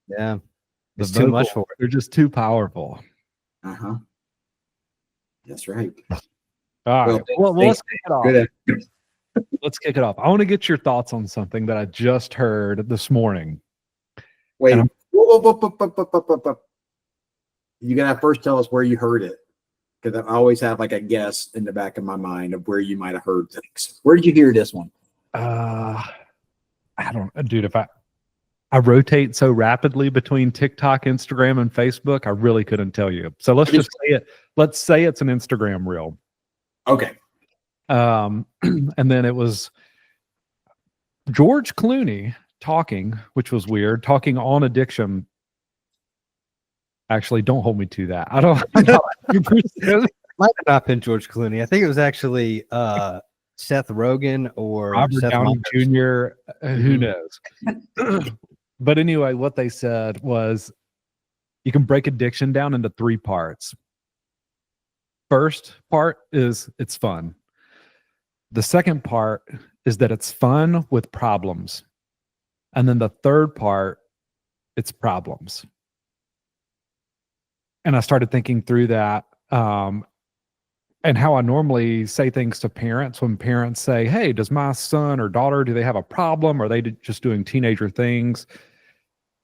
Yeah. The It's too much vocal, for it. they're just too powerful. Uh-huh. That's right. All Well, right. Well, thanks. let's kick it off. Good. Let's kick it off. I want to get your thoughts on something that I just heard this morning. Wait. And I'm- You gotta first tell us where you heard it, because I always have like a guess in the back of my mind of where you might have heard things. Where did you hear this one? I don't, dude. If I rotate so rapidly between TikTok, Instagram, and Facebook, I really couldn't tell you. So let's just say it. Let's say it's an Instagram reel. Okay. And then it was George Clooney talking, which was weird, talking on addiction. Actually, don't hold me to that. I don't. Might have not been George Clooney. I think it was actually Seth Rogen or Robert Seth Downey Myers. Jr. Who knows? But anyway, what they said was you can break addiction down into 3 parts. First part is it's fun. The second part is that it's fun with problems. And then the third part, it's problems. And I started thinking through that and how I normally say things to parents when parents say, hey, does my son or daughter, do they have a problem? Or are they just doing teenager things?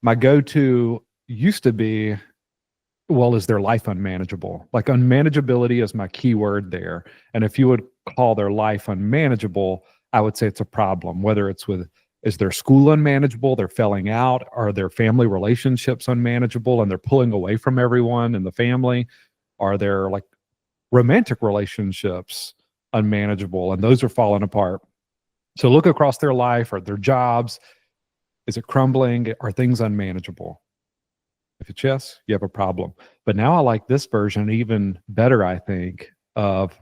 My go-to used to be, well, is their life unmanageable? Like unmanageability is my key word there. And if you would call their life unmanageable, I would say it's a problem, whether it's with, is their school unmanageable, they're failing out, are their family relationships unmanageable and they're pulling away from everyone in the family? Are there like romantic relationships unmanageable and those are falling apart? So look across their life or their jobs. Is it crumbling? Are things unmanageable? If it's yes, you have a problem. But now I like this version even better, I think, of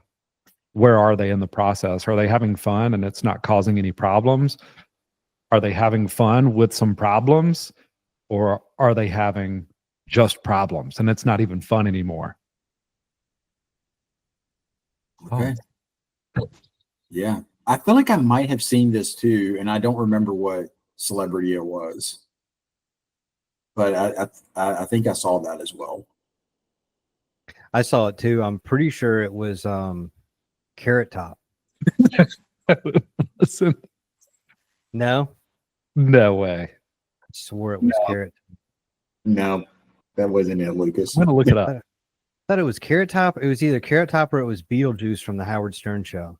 where are they in the process? Are they having fun and it's not causing any problems? Are they having fun with some problems? Or are they having just problems and it's not even fun anymore? Okay. Yeah. I feel like I might have seen this too, and I don't remember what celebrity it was. But I think I saw that as well. I saw it too. I'm pretty sure it was Carrot Top. Listen, No, no way. I swore it was Carrot. No, that wasn't it, Lucas. I'm gonna look it up. I thought it was Carrot Top. It was either Carrot Top or it was Beetlejuice from the Howard Stern show.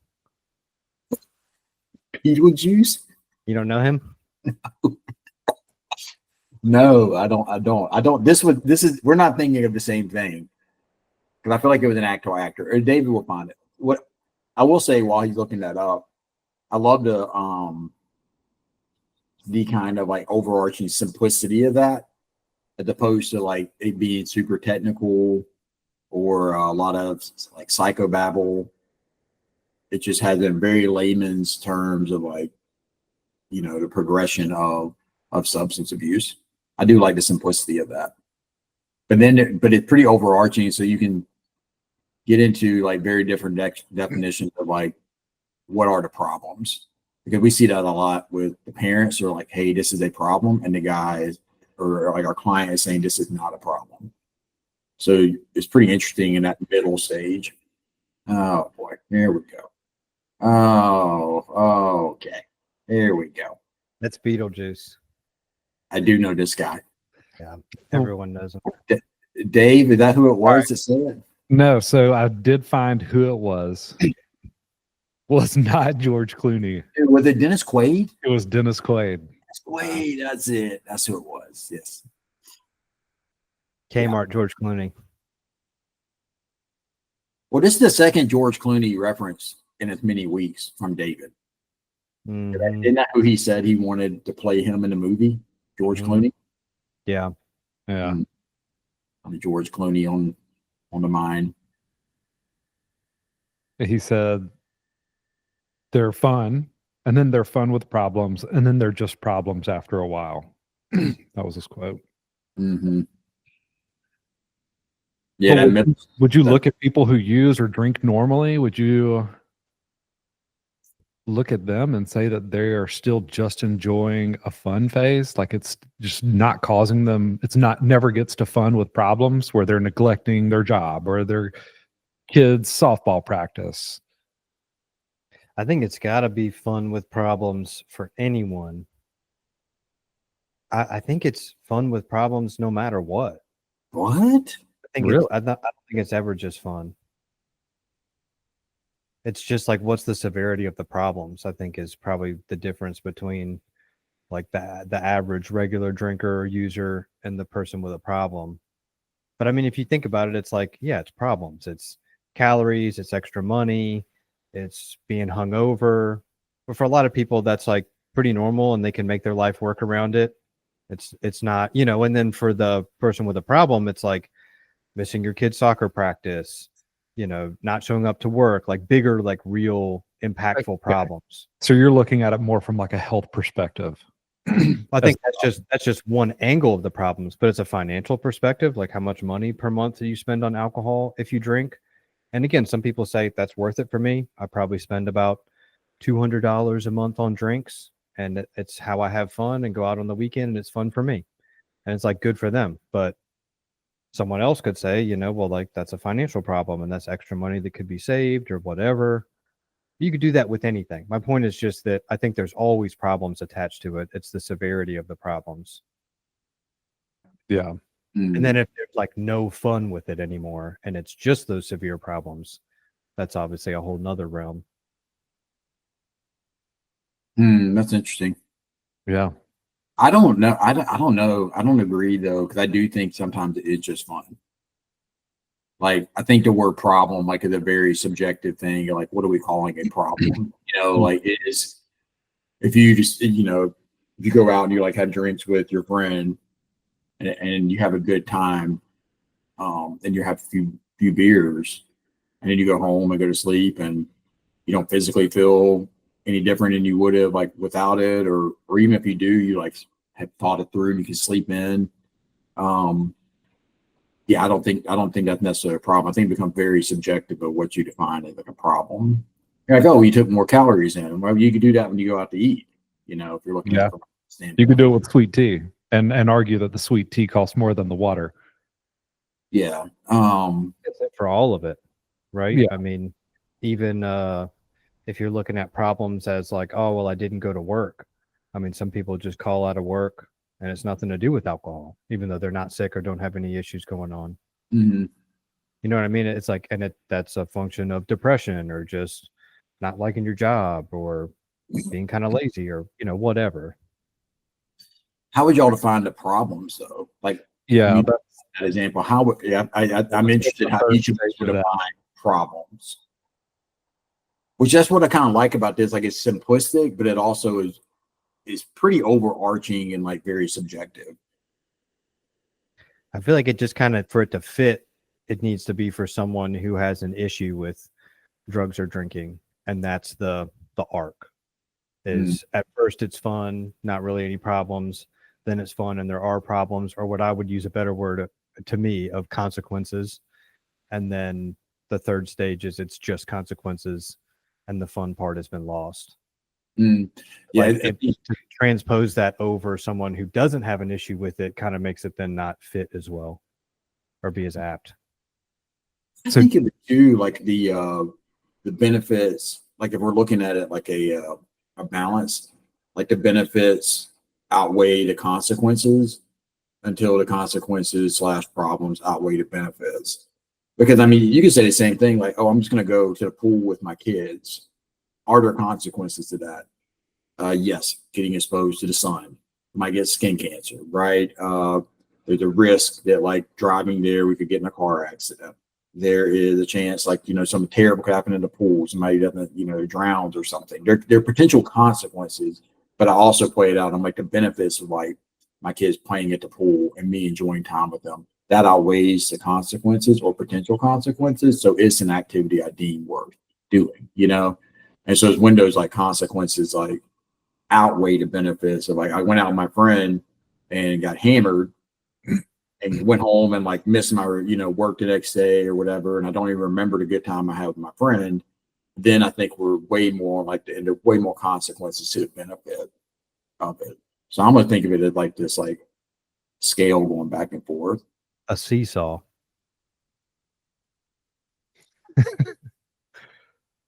Beetlejuice? You don't know him? No, I don't. This is we're not thinking of the same thing. Because I feel like it was an actor. Or David will find it. What I will say while he's looking that up, I love the kind of like overarching simplicity of that, as opposed to like it being super technical or a lot of like psychobabble. It just has in very layman's terms of like, the progression of substance abuse. I do like the simplicity of that. But it's pretty overarching, so you can get into like very different definitions of like what are the problems, because we see that a lot with the parents are like, hey, this is a problem, and the guys or like our client is saying this is not a problem. So it's pretty interesting in that middle stage. Oh boy, there we go. Oh, okay, there we go. That's Beetlejuice. I do know this guy. Yeah, everyone knows him. Dave, is that who it was that said it? No, so I did find who it was. Was not George Clooney. Was it Dennis Quaid? It was Dennis Quaid. Dennis Quaid, that's it. That's who it was. Yes. Kmart, George Clooney. Well, this is the second George Clooney reference in as many weeks from David. Mhm. Isn't that who he said he wanted to play him in the movie? George Clooney? Yeah. Yeah. George Clooney on the mind. He said they're fun, and then they're fun with problems, and then they're just problems after a while. That was his quote. Mm-hmm. Yeah. Would you look at people who use or drink normally? Would you look at them and say that they are still just enjoying a fun phase. Like it's just not causing them, it's not never gets to fun with problems where they're neglecting their job or their kids' softball practice. I think it's got to be fun with problems for anyone. I think it's fun with problems no matter what. What? I think Really? I don't think it's ever just fun. It's just like, what's the severity of the problems? I think is probably the difference between like the average regular drinker or user and the person with a problem. But I mean, if you think about it, it's like, yeah, it's problems. It's calories, it's extra money, it's being hungover. But for a lot of people, that's like pretty normal and they can make their life work around it. It's not, you know, and then for the person with a problem, it's like missing your kid's soccer practice, you know, not showing up to work, like bigger, like real impactful problems. So you're looking at it more from like a health perspective. I think that's just one angle of the problems, but it's a financial perspective, like how much money per month do you spend on alcohol if you drink? And again, some people say that's worth it for me. I probably spend about $200 a month on drinks, and it's how I have fun and go out on the weekend, and it's fun for me, and it's like good for them. But someone else could say, you know, well, like that's a financial problem, and that's extra money that could be saved or whatever. You could do that with anything. My point is just that I think there's always problems attached to it. It's the severity of the problems. Yeah. And then if there's like no fun with it anymore and it's just those severe problems, that's obviously a whole nother realm. That's interesting. Yeah. I don't know. I don't know. I don't agree though, because I do think sometimes it is just fun. Like I think the word problem, like, is a very subjective thing. Like, what are we calling a problem? You know, like it is. If you just, you know, if you go out and you like have drinks with your friend, and you have a good time, and you have a few beers, and then you go home and go to sleep, and you don't physically feel any different than you would have like without it, or even if you do, you like have thought it through and you can sleep in. Yeah, I don't think that's necessarily a problem. I think it becomes very subjective of what you define as like a problem. You're like, oh, you took more calories in. Well, you could do that when you go out to eat. You know, if you're looking at it from a standpoint. You could do it with sweet tea and argue that the sweet tea costs more than the water. Yeah. That's it for all of it, right? Yeah. I mean, even if you're looking at problems as like, oh, well, I didn't go to work. I mean, some people just call out of work and it's nothing to do with alcohol, even though they're not sick or don't have any issues going on. Mm-hmm. You know what I mean? It's like, and that's a function of depression or just not liking your job or being kind of lazy or, you know, whatever. How would y'all define the problems though? Like, Yeah. that example, how would I'm interested how each of us would define problems. Which that's what I kind of like about this. Like it's simplistic, but it also is pretty overarching and like very subjective. I feel like it just kind of, for it to fit, it needs to be for someone who has an issue with drugs or drinking. And that's the arc is at first it's fun, not really any problems. Then it's fun and there are problems, or what I would use a better word to me of consequences. And then the third stage is it's just consequences and the fun part has been lost. Yeah, like to transpose that over someone who doesn't have an issue with it kind of makes it then not fit as well or be as apt. I think of it too, like the benefits, like if we're looking at it like a balance, like the benefits outweigh the consequences until the consequences / problems outweigh the benefits. Because I mean, you can say the same thing, like, oh, I'm just going to go to the pool with my kids. Are there consequences to that? Yes, getting exposed to the sun, might get skin cancer, right? There's a risk that like driving there, we could get in a car accident. There is a chance, like, you know, something terrible could happen in the pool. Somebody doesn't, you know, drowns or something. There are potential consequences, but I also play it out on like the benefits of like my kids playing at the pool and me enjoying time with them. That outweighs the consequences or potential consequences. So it's an activity I deem worth doing, you know? And so it's windows like consequences, like outweigh the benefits of like, I went out with my friend and got hammered and went home and like missed my, you know, work the next day or whatever. And I don't even remember the good time I had with my friend. then I think we're way more like and there are way more consequences to the benefit of it. So I'm gonna think of it as like this like scale going back and forth. A seesaw.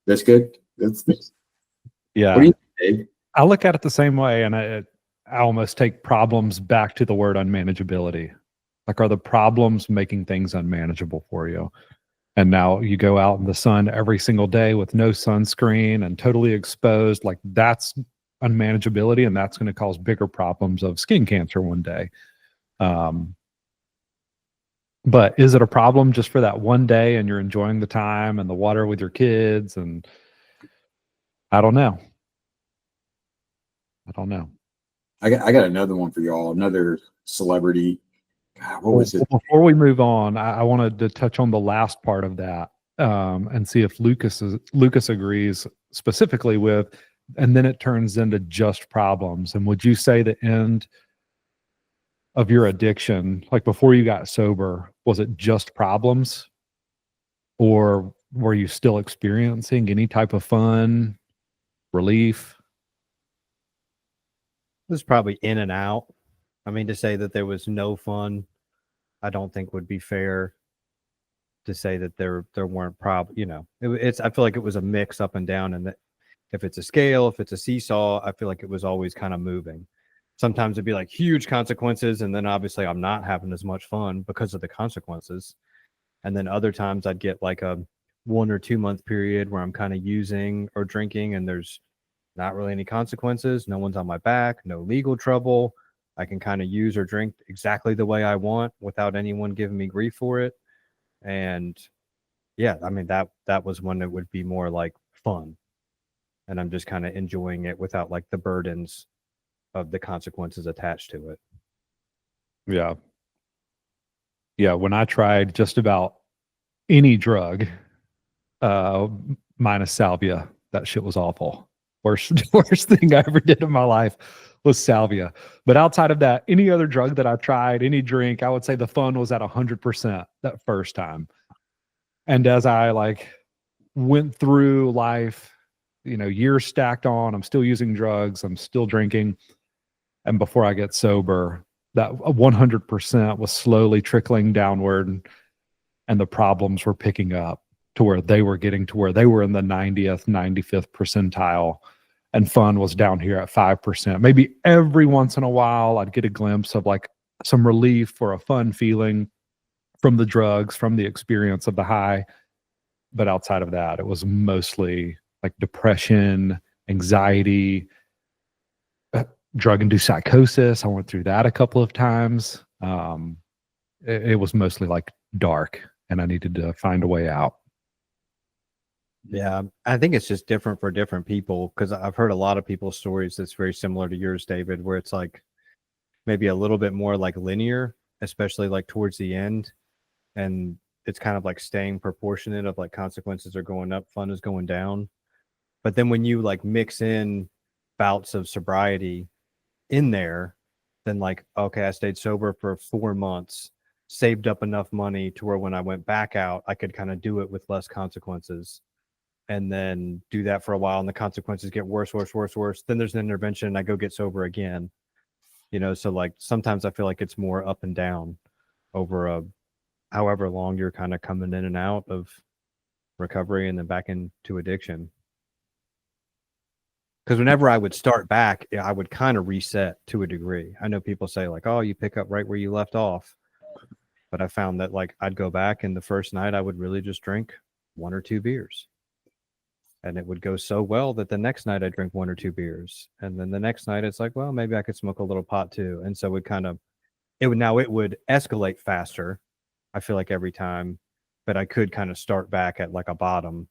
That's good. That's Yeah. what do you think, Dave? I look at it the same way, and I almost take problems back to the word unmanageability. Like, are the problems making things unmanageable for you? And now you go out in the sun every single day with no sunscreen and totally exposed. Like, that's unmanageability, and that's going to cause bigger problems of skin cancer one day. But is it a problem just for that one day and you're enjoying the time and the water with your kids? And I don't know. I got another one for y'all. Another celebrity. God, what was it? Before we move on, I wanted to touch on the last part of that and see if Lucas agrees specifically with, and then it turns into just problems. And would you say the end of your addiction, like before you got sober, was it just problems? Or were you still experiencing any type of fun, relief? It was probably in and out. I mean, to say that there was no fun, I don't think would be fair. To say that there weren't it's I feel like it was a mix up and down, and that if it's a scale, if it's a seesaw, I feel like it was always kind of moving. Sometimes it'd be like huge consequences, and then obviously I'm not having as much fun because of the consequences. And then other times I'd get like a 1 or 2 month period where I'm kind of using or drinking, and there's not really any consequences. No one's on my back, no legal trouble. I can kind of use or drink exactly the way I want without anyone giving me grief for it. And yeah, I mean, that was when it would be more like fun. And I'm just kind of enjoying it without like the burdens of the consequences attached to it. Yeah. Yeah. When I tried just about any drug, minus salvia, that shit was awful. Worst thing I ever did in my life was salvia. But outside of that, any other drug that I tried, any drink, I would say the fun was at 100% that first time. And as I like went through life, years stacked on, I'm still using drugs, I'm still drinking. And before I get sober, that 100% was slowly trickling downward, and the problems were picking up to where they were getting to where they were in the 90th, 95th percentile, and fun was down here at 5%. Maybe every once in a while I'd get a glimpse of like some relief or a fun feeling from the drugs, from the experience of the high. But outside of that, it was mostly like depression, anxiety, drug-induced psychosis. I went through that a couple of times. It was mostly like dark, and I needed to find a way out. Yeah, I think it's just different for different people, because I've heard a lot of people's stories that's very similar to yours, David, where it's like maybe a little bit more like linear, especially like towards the end. And it's kind of like staying proportionate of like consequences are going up, fun is going down. But then when you like mix in bouts of sobriety in there, then like, okay, I stayed sober for 4 months, saved up enough money to where when I went back out, I could kind of do it with less consequences. And then do that for a while, and the consequences get worse. Then there's an intervention, and I go get sober again. So like sometimes I feel like it's more up and down over a however long you're kind of coming in and out of recovery and then back into addiction. Because whenever I would start back, I would kind of reset to a degree. I know people say like, oh, you pick up right where you left off. But I found that like I'd go back, and the first night I would really just drink 1 or 2 beers. And it would go so well that the next night I drink 1 or 2 beers. And then the next night it's like, well, maybe I could smoke a little pot too. And so it would escalate faster, I feel like, every time. But I could kind of start back at like a bottom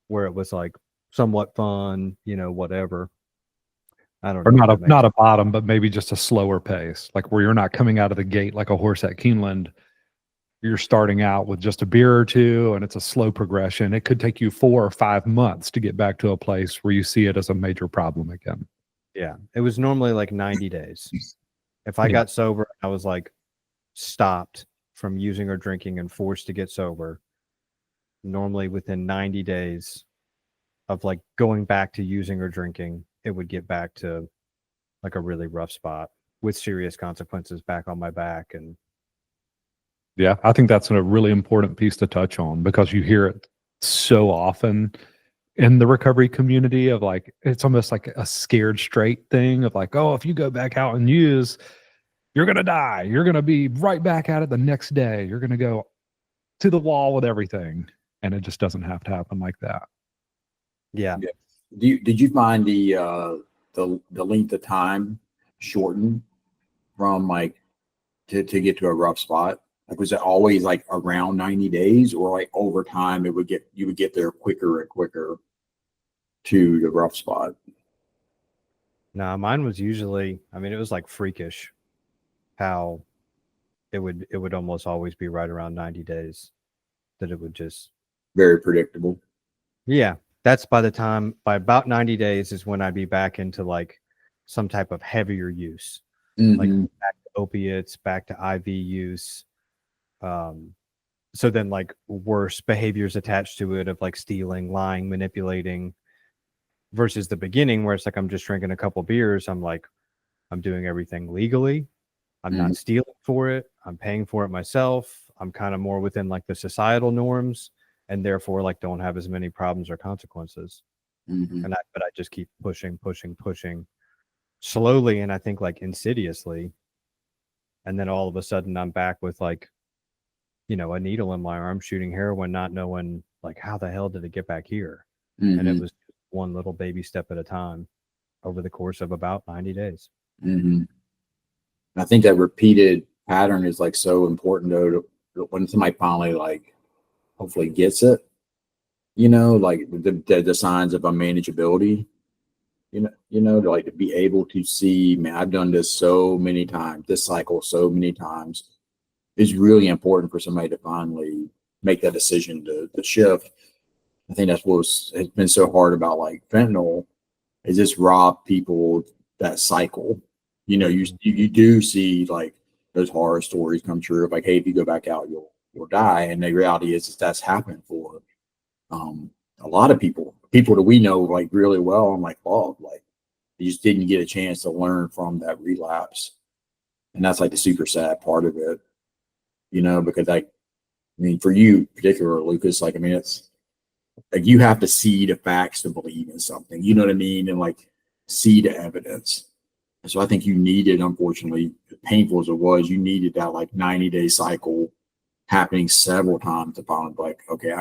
where it was like somewhat fun, whatever. I don't know. Or not a bottom, but maybe just a slower pace, like where you're not coming out of the gate like a horse at Keeneland. You're starting out with just a beer or two, and it's a slow progression. It could take you 4 or 5 months to get back to a place where you see it as a major problem again. Yeah. It was normally like 90 days. If I got sober, I was like stopped from using or drinking and forced to get sober. Normally within 90 days, of like going back to using or drinking, it would get back to like a really rough spot with serious consequences back on my back. And Yeah, I think that's a really important piece to touch on because you hear it so often in the recovery community of like, it's almost like a scared straight thing of like, oh, if you go back out and use, you're going to die. You're going to be right back at it the next day. You're going to go to the wall with everything. And it just doesn't have to happen like that. yeah, Did you find the length of time shortened from like to get to a rough spot? Like, was it always like around 90 days, or like over time you would get there quicker and quicker to the rough spot? no, mine was usually, I mean, it was like freakish how it would almost always be right around 90 days that it would just, Very predictable. yeah, that's by about 90 days is when I'd be back into like some type of heavier use, like Mhm. back to opiates, back to IV use. So then like worse behaviors attached to it of like stealing, lying, manipulating, versus the beginning where it's like I'm just drinking a couple beers. I'm like, I'm doing everything legally. I'm not stealing for it. I'm paying for it myself. I'm kind of more within like the societal norms, and therefore like don't have as many problems or consequences. Mhm. But I just keep pushing, pushing, pushing slowly, and I think like insidiously. And then all of a sudden I'm back with like, you know, a needle in my arm shooting heroin, not knowing like how the hell did it get back here? And it Mhm. was one little baby step at a time over the course of about 90 days. Mhm. I think that repeated pattern is like so important though. When somebody finally like hopefully gets it, like the signs of unmanageability, to like to be able to see, man, I've done this so many times, this cycle so many times, is really important for somebody to finally make that decision to shift. I think that's has been so hard about like fentanyl, is just rob people that cycle. You do see like those horror stories come true of like, hey, if you go back out, you'll die. And the reality is that's happened for um, a lot of people that we know like really well. I'm like, oh, like you just didn't get a chance to learn from that relapse, and that's like the super sad part of it. Because like, I mean, for you particular, Lucas, like, I mean, it's like you have to see the facts to believe in something. You know what I mean? And like see the evidence. And so I think you needed, unfortunately, painful as it was, you needed that like 90-day cycle happening several times to find like, okay,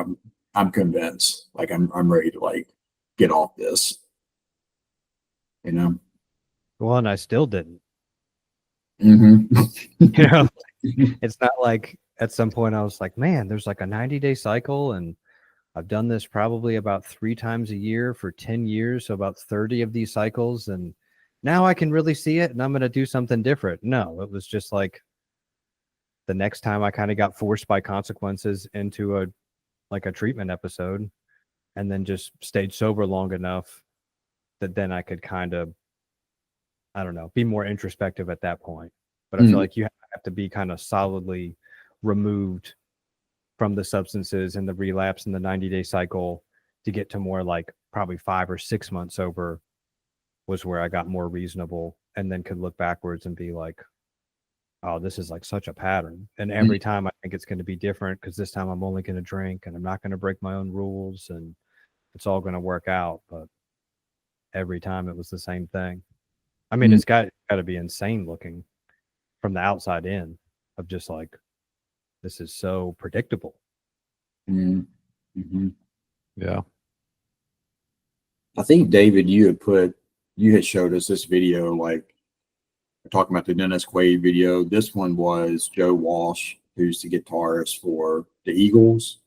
I'm convinced, like I'm ready to like get off this. You know? Well, and I still didn't. Mm-hmm. You know, it's not like at some point I was like, man, there's like a 90-day cycle, and I've done this probably about 3 times a year for 10 years, so about 30 of these cycles, and now I can really see it and I'm going to do something different. No, it was just like the next time I kind of got forced by consequences into a treatment episode, and then just stayed sober long enough that then I could kind of, I don't know, be more introspective at that point. But I feel like you have to be kind of solidly removed from the substances and the relapse and the 90-day cycle to get to more like probably 5 or 6 months sober was where I got more reasonable, and then could look backwards and be like, oh, this is like such a pattern. And every time I think it's going to be different, because this time I'm only going to drink and I'm not going to break my own rules and it's all going to work out. But every time it was the same thing. I mean, it's got to be insane looking from the outside in, of just like, this is so predictable. Mm-hmm. Yeah. I think David, you had showed us this video, like talking about the Dennis Quaid video. This one was Joe Walsh, who's the guitarist for the Eagles,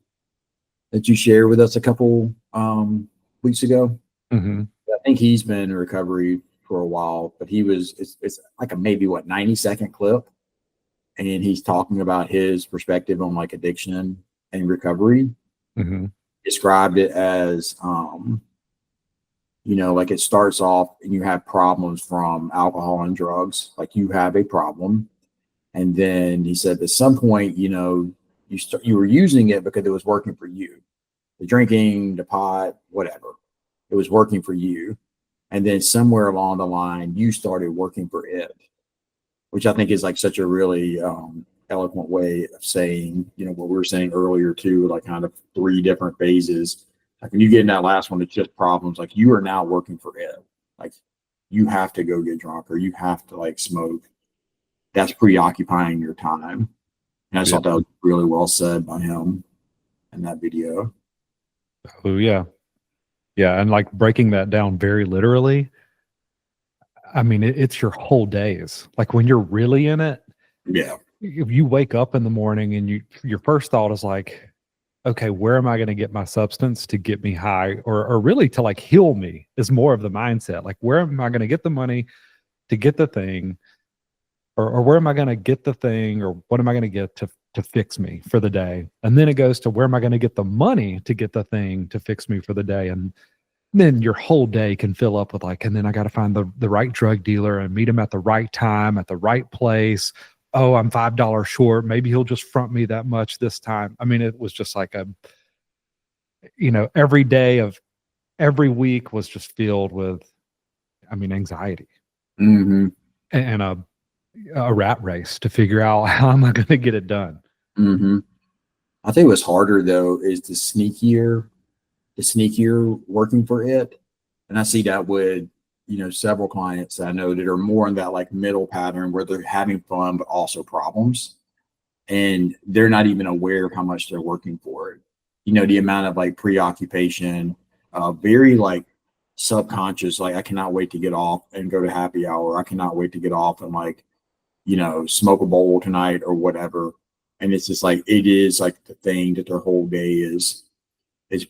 that you shared with us a couple weeks ago. Mm-hmm. I think he's been in recovery for a while, but it's like a maybe 90-second clip, and he's talking about his perspective on like addiction and recovery. Mm-hmm. Described it as like it starts off and you have problems from alcohol and drugs, like you have a problem. And then he said at some point, you were using it because it was working for you, the drinking, the pot, whatever. it was working for you. And then somewhere along the line, you started working for it, which I think is like such a really eloquent way of saying, you know, what we were saying earlier too, like kind of 3 different phases. Like when you get in that last one, it's just problems. Like you are now working for it. Like you have to go get drunk or you have to like smoke. That's preoccupying your time. And I thought that was really well said by him in that video. Oh yeah. Yeah. And like breaking that down very literally, I mean, it's your whole days. Like when you're really in it, Yeah. if you wake up in the morning and your first thought is like, okay, where am I going to get my substance to get me high or really to like heal me is more of the mindset. Like, where am I going to get the money to get the thing or where am I going to get the thing or what am I going to get to fix me for the day? And then it goes to where am I going to get the money to get the thing to fix me for the day? And then your whole day can fill up with like, and then I got to find the right drug dealer and meet him at the right time, at the right place. Oh, I'm $5 short. Maybe he'll just front me that much this time. I mean, it was just like every day of every week was just filled with, I mean, anxiety Mm-hmm. and a rat race to figure out how am I going to get it done. Mm-hmm. I think what's harder though is the sneakier working for it. And I see that with, several clients that I know that are more in that like middle pattern where they're having fun, but also problems. And they're not even aware of how much they're working for it. The amount of like preoccupation, very like subconscious, like I cannot wait to get off and go to happy hour. I cannot wait to get off and like, smoke a bowl tonight or whatever. And it's just like, it is like the thing that their whole day is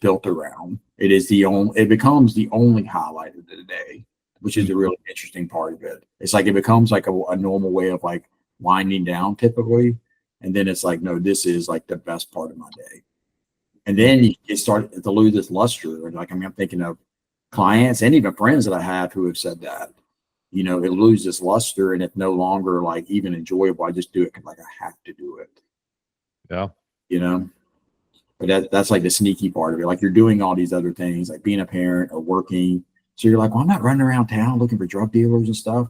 built around. It becomes the only highlight of the day, which is the really interesting part of it. It's like it becomes like a normal way of like winding down typically. And then it's like, no, this is like the best part of my day. And then it started to lose this luster. And like, I'm thinking of clients and even friends that I have who have said that, it loses this luster and it's no longer like even enjoyable. I just do it because like I have to do it. Yeah. But that's like the sneaky part of it. Like you're doing all these other things, like being a parent or working. So you're like, well, I'm not running around town looking for drug dealers and stuff.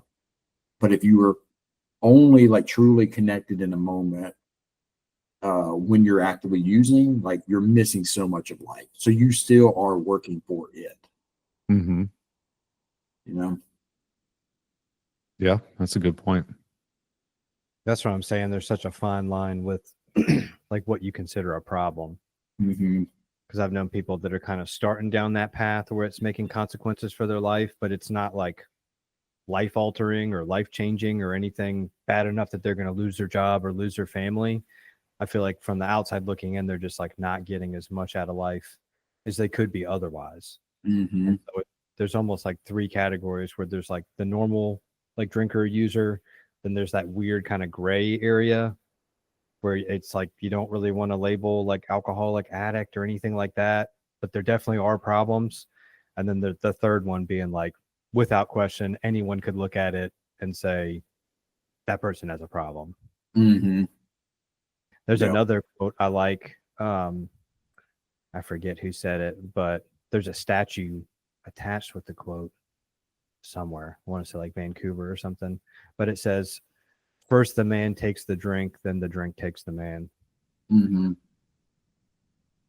But if you were only like truly connected in a moment, when you're actively using, like you're missing so much of life. So you still are working for it. Mm-hmm. Yeah, that's a good point. That's what I'm saying. There's such a fine line with like what you consider a problem. Mm-hmm. Because I've known people that are kind of starting down that path where it's making consequences for their life, but it's not like life altering or life changing or anything bad enough that they're going to lose their job or lose their family. I feel like from the outside looking in, they're just like not getting as much out of life as they could be otherwise. Mm-hmm. And so there's almost like 3 categories where there's like the normal like drinker user, then there's that weird kind of gray area where it's like you don't really want to label like alcoholic addict or anything like that, but there definitely are problems. And then the third one being like, without question, anyone could look at it and say that person has a problem. Mm-hmm. There's another quote I like. I forget who said it, but there's a statue attached with the quote somewhere. I want to say like Vancouver or something, but it says, first the man takes the drink, then the drink takes the man. Mm-hmm.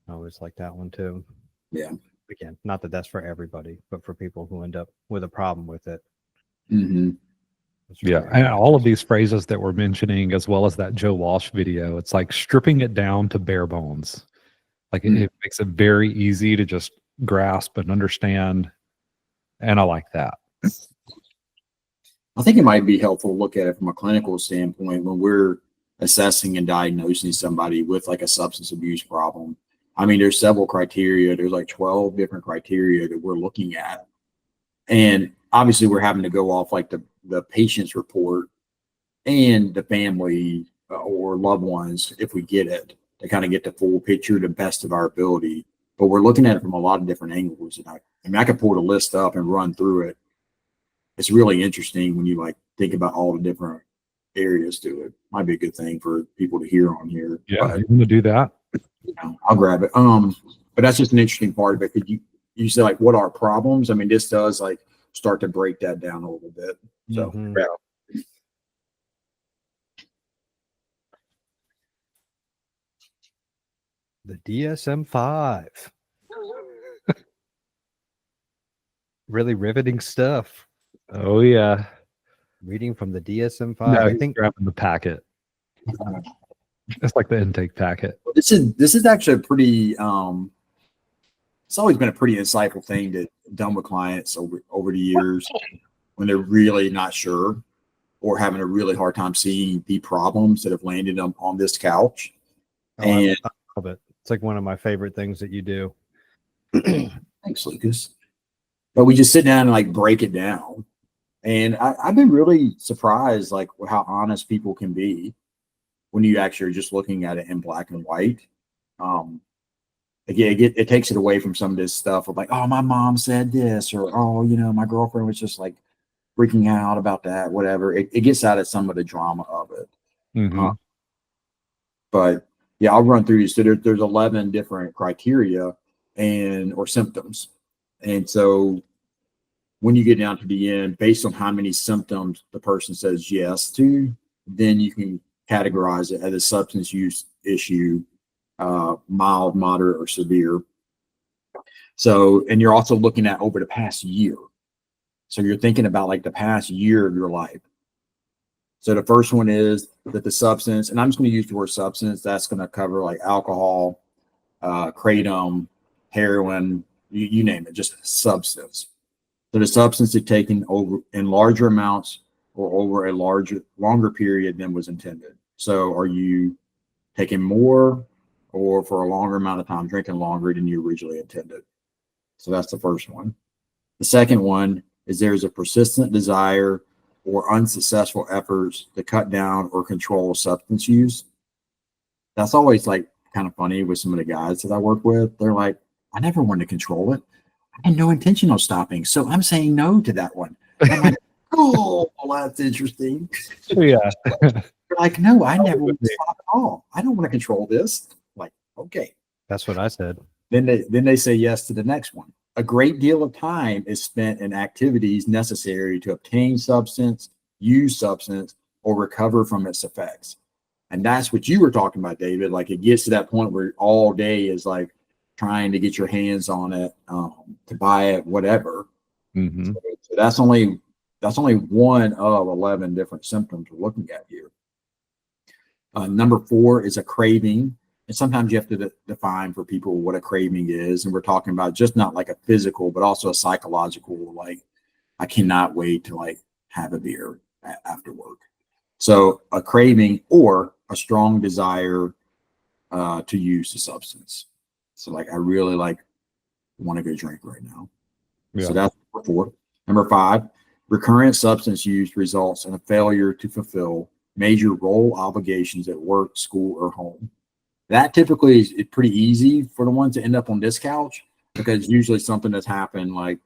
I always like that one too. Yeah. Again, not that that's for everybody, but for people who end up with a problem with it. Mm-hmm. Yeah. And all of these phrases that we're mentioning, as well as that Joe Walsh video, it's like stripping it down to bare bones. Like it makes it very easy to just grasp and understand. And I like that. I think it might be helpful to look at it from a clinical standpoint when we're assessing and diagnosing somebody with like a substance abuse problem. I mean, there's several criteria. There's like 12 different criteria that we're looking at. And obviously we're having to go off like the patient's report and the family or loved ones, if we get it, to kind of get the full picture, the best of our ability. But we're looking at it from a lot of different angles. And I could pull the list up and run through it. It's really interesting when you like think about all the different areas to it. Might be a good thing for people to hear on here. Yeah, but, you want to do that? I'll grab it. But that's just an interesting part of it. you say like, what are problems? I mean, this does like start to break that down a little bit. So, Mhm. yeah. The DSM-5. Really riveting stuff. Oh yeah. Reading from the DSM-5. No, I he's think grabbing the packet. It's like the intake packet. This is actually a pretty it's always been a pretty insightful thing to done with clients over the years when they're really not sure or having a really hard time seeing the problems that have landed them on this couch. And I love it. It's like one of my favorite things that you do. thanks, Lucas. But we just sit down and like break it down. And I've been really surprised like how honest people can be when you actually are just looking at it in black and white. Again, it takes it away from some of this stuff of like, oh, my mom said this, or oh, my girlfriend was just like freaking out about that, whatever. It gets out of some of the drama of it. Mhm. But yeah, I'll run through these. So there's 11 different criteria or symptoms. And so when you get down to the end, based on how many symptoms the person says yes to, then you can categorize it as a substance use issue, mild, moderate, or severe. So, and you're also looking at over the past year. So you're thinking about like the past year of your life. So the first one is that the substance, and I'm just going to use the word substance, that's going to cover like alcohol, kratom, heroin, you name it, just substance. So the substance is taken over in larger amounts or over a longer period than was intended. So are you taking more or for a longer amount of time, drinking longer than you originally intended? So that's the first one. The second one is there's a persistent desire or unsuccessful efforts to cut down or control substance use. That's always like kind of funny with some of the guys that I work with. They're like, I never wanted to control it. I had no intention of stopping. So I'm saying no to that one. And I'm like, oh, well, that's interesting. Yeah. They're like, no, I never want to stop at all. I don't want to control this. I'm like, okay. That's what I said. Then they say yes to the next one. A great deal of time is spent in activities necessary to obtain substance, use substance, or recover from its effects. And that's what you were talking about, David. Like it gets to that point where all day is like trying to get your hands on it, to buy it, whatever. Mm-hmm. So that's only one of 11 different symptoms we're looking at here. Number 4 is a craving. And sometimes you have to define for people what a craving is. And we're talking about just not like a physical, but also a psychological, like I cannot wait to like have a beer after work. So a craving or a strong desire to use the substance. So like I really like want to go drink right now. Yeah. So that's number 4. Number 5, recurrent substance use results in a failure to fulfill major role obligations at work, school, or home. That typically is pretty easy for the ones that end up on this couch because usually something that's happened, like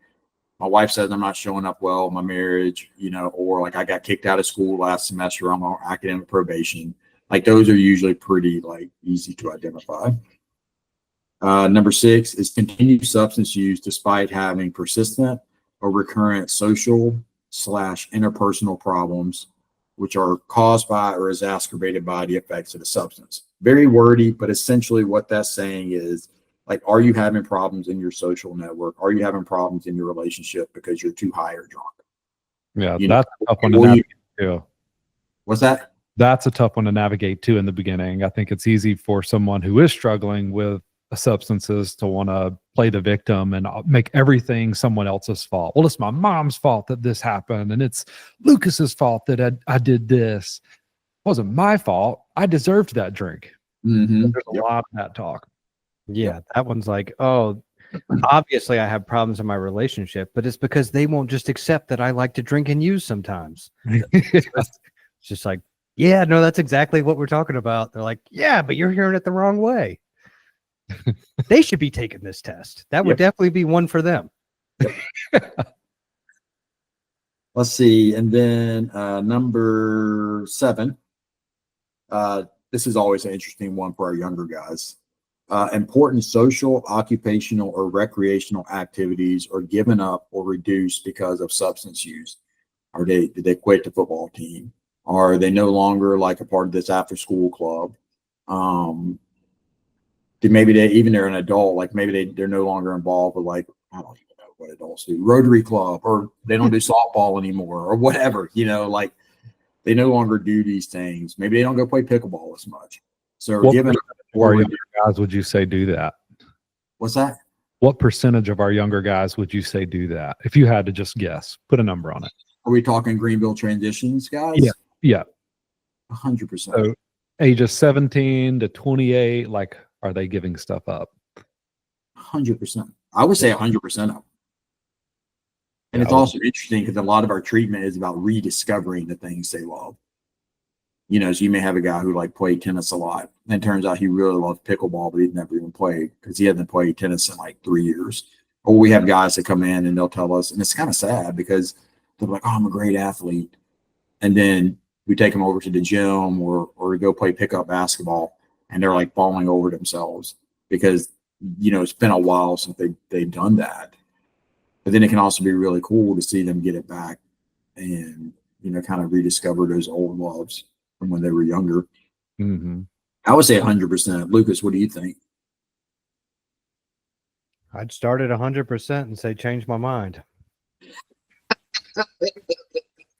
my wife says I'm not showing up well in my marriage, or like I got kicked out of school last semester, I'm on academic probation. Like those are usually pretty like easy to identify. Number 6 is continued substance use despite having persistent or recurrent social/interpersonal problems, which are caused by or exacerbated by the effects of the substance. Very wordy, but essentially what that's saying is like, are you having problems in your social network? Are you having problems in your relationship because you're too high or drunk? Yeah, that's a tough one to Will you- navigate too. What's that? That's a tough one to navigate too in the beginning. I think it's easy for someone who is struggling with substances to want to play the victim and make everything someone else's fault. Well, it's my mom's fault that this happened, and it's Lucas's fault that I did this. It wasn't my fault. I deserved that drink. Mm-hmm. There's a lot of that talk. Yeah, that one's like, oh, obviously I have problems in my relationship, but it's because they won't just accept that I like to drink and use sometimes. It's just like, yeah, no, that's exactly what we're talking about. They're like, yeah, but you're hearing it the wrong way. They should be taking this test. That would definitely be one for them. Let's see. And then number 7. This is always an interesting one for our younger guys. Important social, occupational, or recreational activities are given up or reduced because of substance use. Did they quit the football team? Are they no longer like a part of this after school club? Maybe they're an adult, like maybe they're no longer involved with, like, I don't even know what adults do, Rotary Club, or they don't do softball anymore, or whatever, like they no longer do these things. Maybe they don't go play pickleball as much. So What given percentage of our younger guys would you say do that? what's that? What percentage of our younger guys would you say do that? If you had to just guess, put a number on it. Are we talking Greenville transitions, guys? Yeah. 100%. So ages 17 to 28, like, are they giving stuff up? 100%. I would say 100% of them. And it's also interesting because a lot of our treatment is about rediscovering the things they love. So you may have a guy who like played tennis a lot, and it turns out he really loved pickleball, but he'd never even played because he hasn't played tennis in like 3 years. Or we have guys that come in and they'll tell us, and it's kind of sad because they're like, "Oh, I'm a great athlete," and then we take them over to the gym or we go play pickup basketball, and they're like falling over themselves because it's been a while since they've done that. But then it can also be really cool to see them get it back and kind of rediscover those old loves from when they were younger. Mm-hmm. I would say 100%. Lucas, what do you think? I'd start at 100% and say change my mind.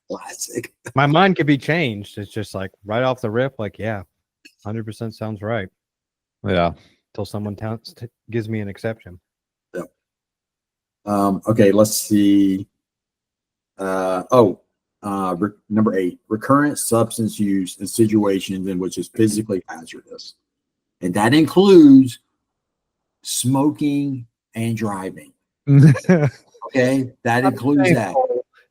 Classic. My mind could be changed. It's just like right off the rip, like, yeah, 100% sounds right. Yeah. Until someone gives me an exception. Yeah. Okay, let's see. Number 8, recurrent substance use in situations in which it's physically hazardous. And that includes smoking and driving. Okay, that includes that.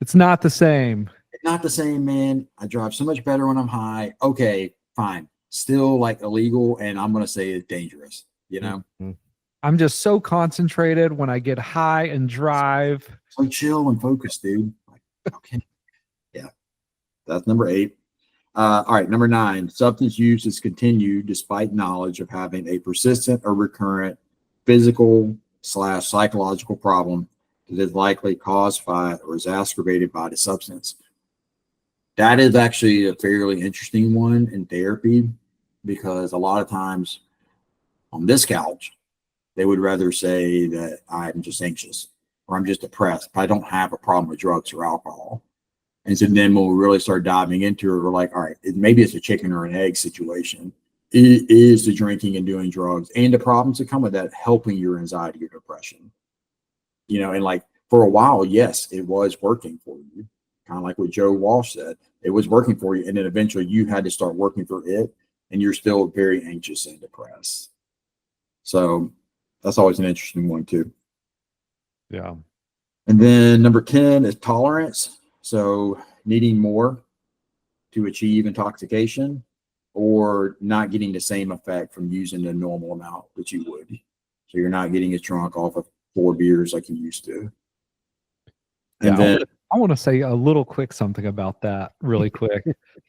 It's not the same. It's not the same, man. I drive so much better when I'm high. Okay, fine. Still like illegal, and I'm going to say it's dangerous, Mm-hmm. I'm just so concentrated when I get high and drive. So chill and focus, dude. Okay. Yeah. That's number 8. All right. Number 9, substance use is continued despite knowledge of having a persistent or recurrent physical/psychological problem that is likely caused by or exacerbated by the substance. That is actually a fairly interesting one in therapy because a lot of times on this couch, they would rather say that I'm just anxious or I'm just depressed, but I don't have a problem with drugs or alcohol. And so then when we really start diving into it, we're like, all right, maybe it's a chicken or an egg situation. Is the drinking and doing drugs and the problems that come with that helping your anxiety or depression? And like for a while, yes, it was working for you. Kind of like what Joe Walsh said, it was working for you. And then eventually you had to start working for it and you're still very anxious and depressed. So that's always an interesting one too. Yeah. And then number 10 is tolerance. So needing more to achieve intoxication or not getting the same effect from using the normal amount that you would. So you're not getting as drunk off of 4 beers like you used to. And then I want to say a little quick something about that really quick.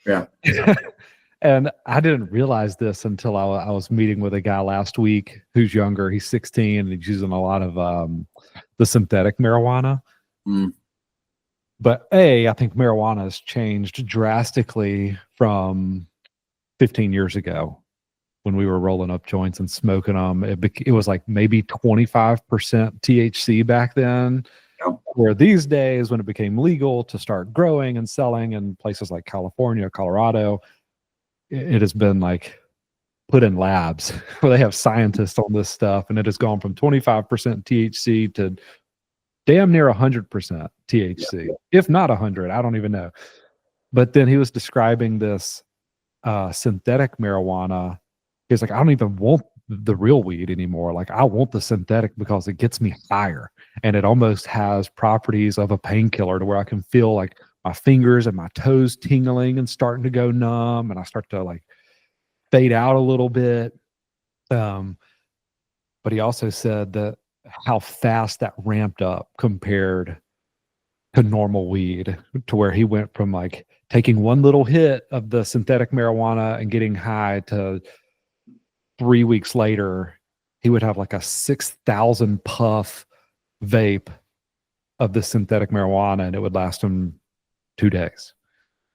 Yeah. And I didn't realize this until I was meeting with a guy last week who's younger. He's 16 and he's using a lot of the synthetic marijuana. Mm. But I think marijuana has changed drastically from 15 years ago when we were rolling up joints and smoking them. It was like maybe 25% THC back then. Yep. Where these days, when it became legal to start growing and selling in places like California, Colorado, it has been like put in labs where they have scientists on this stuff, and it has gone from 25% THC to damn near 100% THC, if not 100. I don't even know. But then he was describing this synthetic marijuana. He's like, I don't even want the real weed anymore. Like, I want the synthetic because it gets me higher, and it almost has properties of a painkiller to where I can feel like my fingers and my toes tingling and starting to go numb, and I start to like fade out a little bit. But he also said that how fast that ramped up compared to normal weed, to where he went from like taking one little hit of the synthetic marijuana and getting high to 3 weeks later he would have like a 6,000 puff vape of the synthetic marijuana, and it would last him 2 days.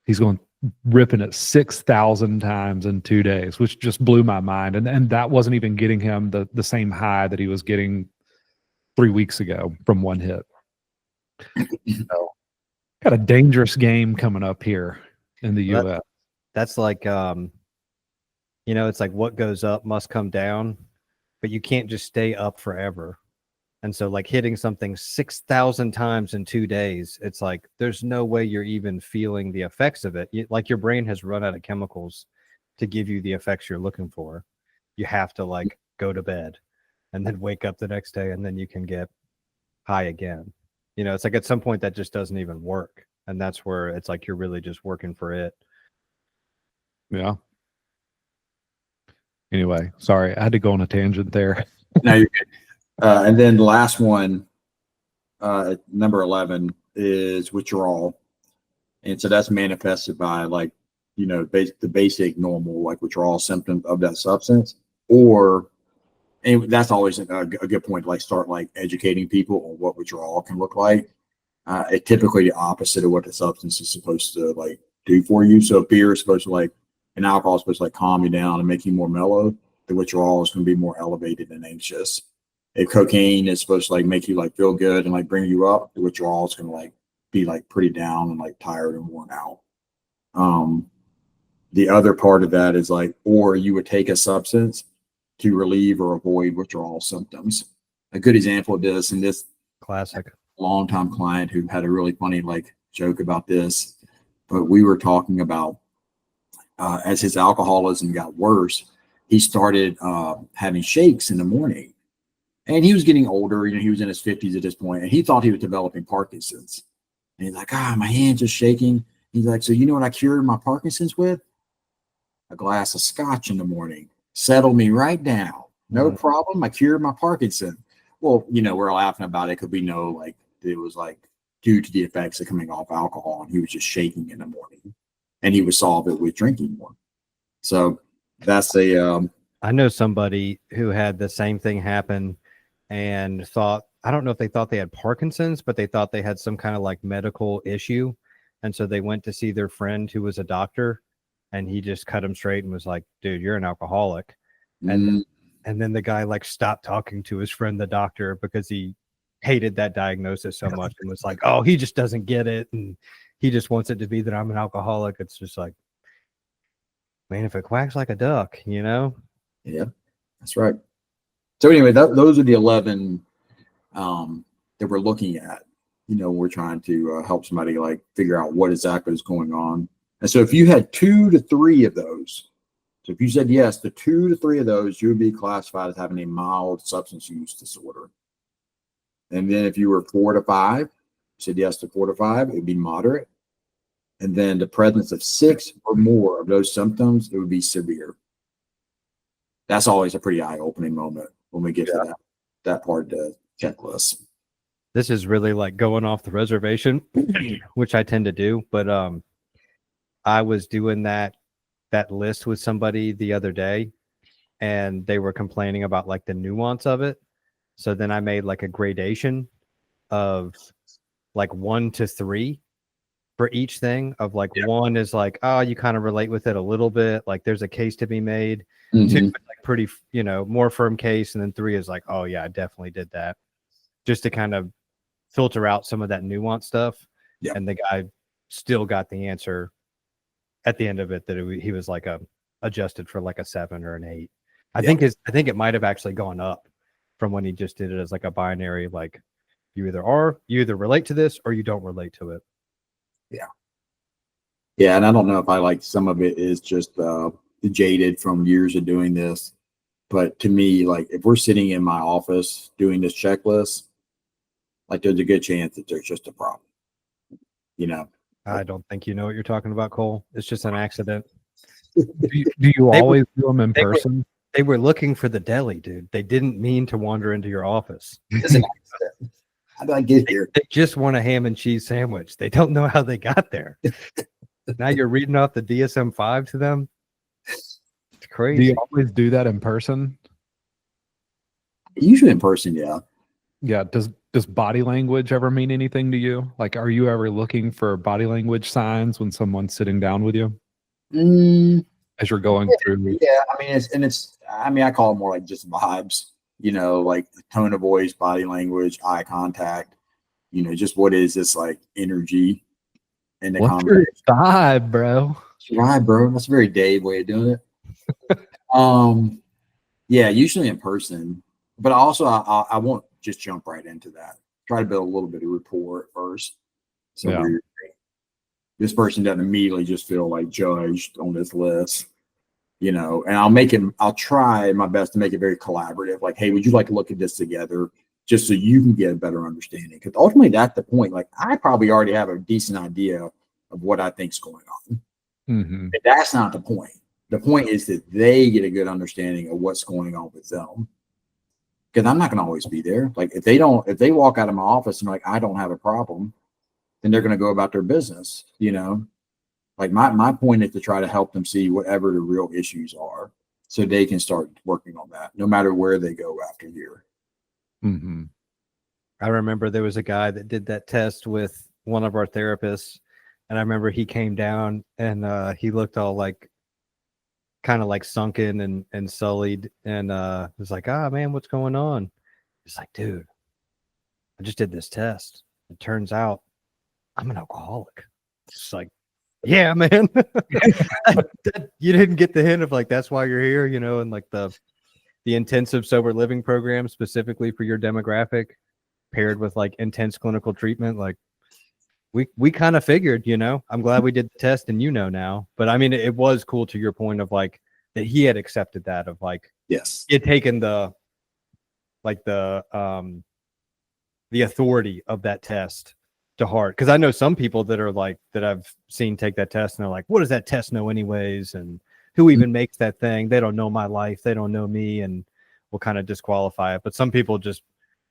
He's going ripping it 6,000 times in 2 days, which just blew my mind. And that wasn't even getting him the same high that he was getting 3 weeks ago from one hit. So, got a dangerous game coming up here in the Well, U.S. That's like, it's like what goes up must come down, but you can't just stay up forever. And so, like hitting something 6,000 times in 2 days, it's like there's no way you're even feeling the effects of it. Like your brain has run out of chemicals to give you the effects you're looking for. You have to like go to bed and then wake up the next day, and then you can get high again. It's like at some point that just doesn't even work. And that's where it's like you're really just working for it. Yeah. Anyway, sorry, I had to go on a tangent there. No, you're good. And then the last one, number 11, is withdrawal. And so that's manifested by like, the basic normal like withdrawal symptoms of that substance. And that's always a good point to like start like educating people on what withdrawal can look like. It's typically the opposite of what the substance is supposed to like do for you. So if beer is supposed to like, and alcohol is supposed to like calm you down and make you more mellow, the withdrawal is going to be more elevated and anxious. If cocaine is supposed to like make you like feel good and like bring you up, the withdrawal is going to like be like pretty down and like tired and worn out. The other part of that is like, or you would take a substance to relieve or avoid withdrawal symptoms. A good example of this, and this Classic. longtime client who had a really funny like joke about this, but we were talking about as his alcoholism got worse, he started having shakes in the morning. And he was getting older, he was in his 50s at this point, and he thought he was developing Parkinson's. And he's like, my hand's just shaking. He's like, so you know what I cured my Parkinson's with? A glass of scotch in the morning. Settled me right down. No problem. I cured my Parkinson. Well, we're laughing about it because we know like it was like due to the effects of coming off alcohol, and he was just shaking in the morning, and he would solve it with drinking more. So that's I know somebody who had the same thing happen and thought, I don't know if they thought they had Parkinson's, but they thought they had some kind of like medical issue. And so they went to see their friend who was a doctor, and he just cut him straight and was like, dude, you're an alcoholic. And then the guy like stopped talking to his friend, the doctor, because he hated that diagnosis so much and was like, oh, he just doesn't get it. And he just wants it to be that I'm an alcoholic. It's just like, man, if it quacks like a duck, Yeah, that's right. So anyway, those are the 11 that we're looking at. We're trying to help somebody like figure out what exactly is going on. And so if you had 2 to 3 of those, so if you said yes to 2 to 3 of those, you would be classified as having a mild substance use disorder. And then if you were 4 to 5, said yes to 4 to 5, it would be moderate. And then the presence of 6 or more of those symptoms, it would be severe. That's always a pretty eye-opening moment when we get to that part of the checklist. this is really like going off the reservation, which I tend to do. But I was doing that list with somebody the other day, and they were complaining about like the nuance of it. So then I made like a gradation of like 1 to 3 for each thing. Of like 1 is like, oh, you kind of relate with it a little bit, like there's a case to be made. 2 is like pretty, more firm case, and then 3 is like, oh yeah, I definitely did that, just to kind of filter out some of that nuance stuff. And the guy still got the answer at the end of it, that he was like adjusted for like a 7 or an 8. I think it might have actually gone up from when he just did it as like a binary, like you either relate to this or you don't relate to it. Yeah, and I don't know if I like some of it is just jaded from years of doing this, but to me, like if we're sitting in my office doing this checklist, like there's a good chance that there's just a problem. I don't think you know what you're talking about, Cole. It's just an accident. Do you always do them in person? They were looking for the deli, dude. They didn't mean to wander into your office. How did I get here? They just want a ham and cheese sandwich. They don't know how they got there. Now you're reading off the DSM-5 to them. It's crazy. Do you always do that in person? Usually in person, yeah. Yeah. Does body language ever mean anything to you? Like, are you ever looking for body language signs when someone's sitting down with you Mm, as you're going through? yeah, I mean, I mean, I call it more like just vibes, like the tone of voice, body language, eye contact, just what is this like energy in the What's your conversation. vibe, bro? Right, bro. That's a very Dave way of doing it. Yeah, usually in person, but also I won't just jump right into that. Try to build a little bit of rapport at first. So Yeah. this person doesn't immediately just feel like judged on this list, and I'll try my best to make it very collaborative. Like, hey, would you like to look at this together just so you can get a better understanding? Because ultimately that's the point. Like, I probably already have a decent idea of what I think's going on. Mm-hmm. But that's not the point. The point is that they get a good understanding of what's going on with them. Because I'm not going to always be there. Like, if they walk out of my office and like, I don't have a problem, then they're going to go about their business, Like, my point is to try to help them see whatever the real issues are so they can start working on that, no matter where they go after here. Mm-hmm. I remember there was a guy that did that test with one of our therapists, and I remember he came down and he looked all like kind of like sunken and sullied, and was like, "Ah, man, what's going on?" He's like, "Dude, I just did this test. It turns out I'm an alcoholic." It's like, yeah, man. You didn't get the hint of like that's why you're here, and like the intensive sober living program specifically for your demographic, paired with like intense clinical treatment. Like we kind of figured, I'm glad we did the test and now. But I mean, it was cool to your point of like that he had accepted that of like, Yes. he had taken the authority of that test to heart. Because I know some people that are like that I've seen take that test and they're like, what does that test know anyways? And who even makes that thing? They don't know my life. They don't know me, and will kind of disqualify it. But some people just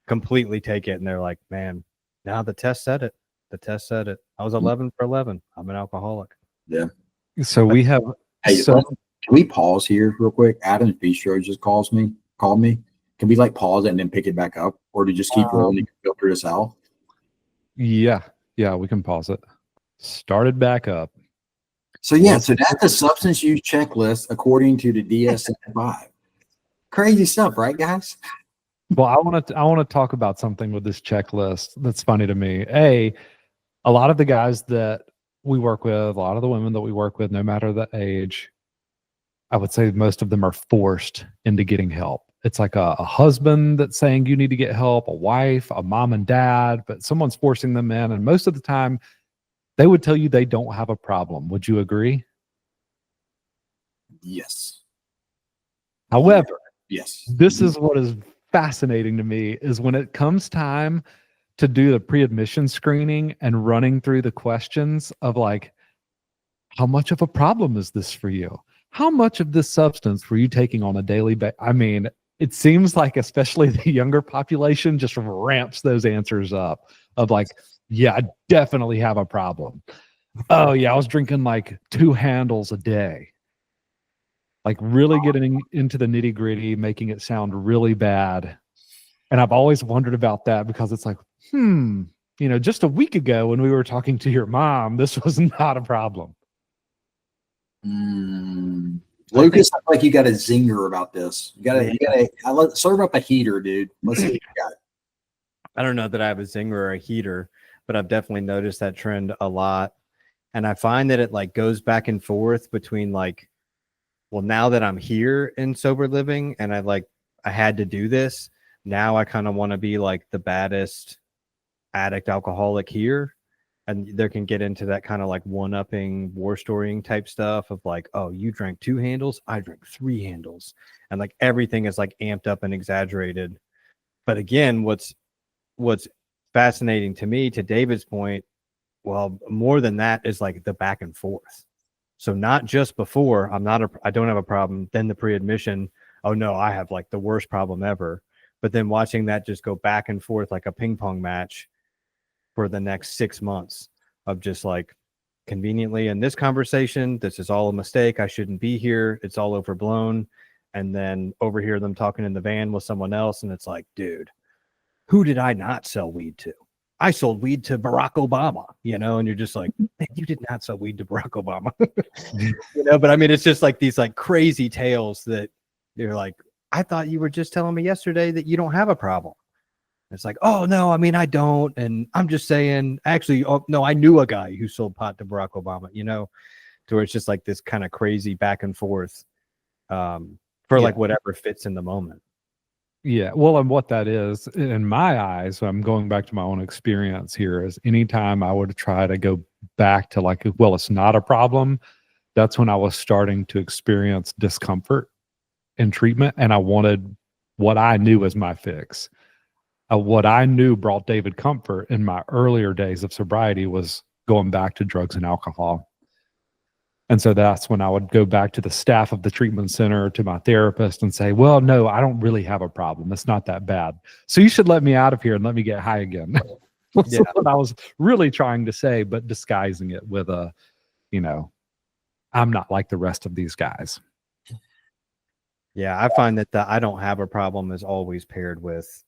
completely take it and they're like, man, now the test said it. The test said it. I was 11 for 11. I'm an alcoholic. Yeah. So we have. Hey, So can we pause here real quick? Adam's Bistro just called me. Can we like pause it and then pick it back up, or do you just keep rolling and filter this out? yeah, we can pause it. Started back up. So yeah, so that's the substance use checklist according to the DSM-5. Crazy stuff, right, guys? Well, I want to talk about something with this checklist that's funny to me. A lot of the guys that we work with, a lot of the women that we work with, no matter the age, I would say most of them are forced into getting help. It's like a husband that's saying you need to get help, a wife, a mom and dad, but someone's forcing them in. And most of the time, they would tell you they don't have a problem. Would you agree? Yes. However, Yes. this is what is fascinating to me is when it comes time to do the pre-admission screening and running through the questions of like, how much of a problem is this for you? How much of this substance were you taking on a daily basis? I mean, it seems like especially the younger population just ramps those answers up of like, yeah, I definitely have a problem. Oh yeah, I was drinking like 2 handles a day. Like really getting into the nitty gritty, making it sound really bad. And I've always wondered about that because it's like, just a week ago when we were talking to your mom, this was not a problem. Lucas, I feel like you got a zinger about this. You got to serve up a heater, dude. Let's see what you got. I don't know that I have a zinger or a heater, but I've definitely noticed that trend a lot. And I find that it like goes back and forth between like, well, now that I'm here in sober living and I had to do this, now I kind of want to be like the baddest addict alcoholic here. And there can get into that kind of like one-upping, war storying type stuff of like, oh, you drank 2 handles, I drank 3 handles. And like everything is like amped up and exaggerated. But again, what's fascinating to me, to David's point, well, more than that is like the back and forth. So not just before I don't have a problem, then the pre-admission, oh no, I have like the worst problem ever. But then watching that just go back and forth like a ping pong match for the next 6 months of just like conveniently in this conversation, this is all a mistake. I shouldn't be here. It's all overblown. and then overhear them talking in the van with someone else, and it's like, dude, who did I not sell weed to? I sold weed to Barack Obama, and you're just like, man, you did not sell weed to Barack Obama. But I mean, it's just like these like crazy tales that you're like, I thought you were just telling me yesterday that you don't have a problem. It's like, oh no, I mean, I don't. And I'm just saying, actually, oh no, I knew a guy who sold pot to Barack Obama, to where it's just like this kind of crazy back and forth for like whatever fits in the moment. Yeah. Well, and what that is, in my eyes, so I'm going back to my own experience here, is anytime I would try to go back to like, well, it's not a problem, that's when I was starting to experience discomfort in treatment. And I wanted what I knew as my fix. What I knew brought David comfort in my earlier days of sobriety was going back to drugs and alcohol. And so that's when I would go back to the staff of the treatment center, to my therapist, and say, well, no, I don't really have a problem. It's not that bad. So you should let me out of here and let me get high again. That's what I was really trying to say, but disguising it with I'm not like the rest of these guys. Yeah, I find that the I don't have a problem is always paired with,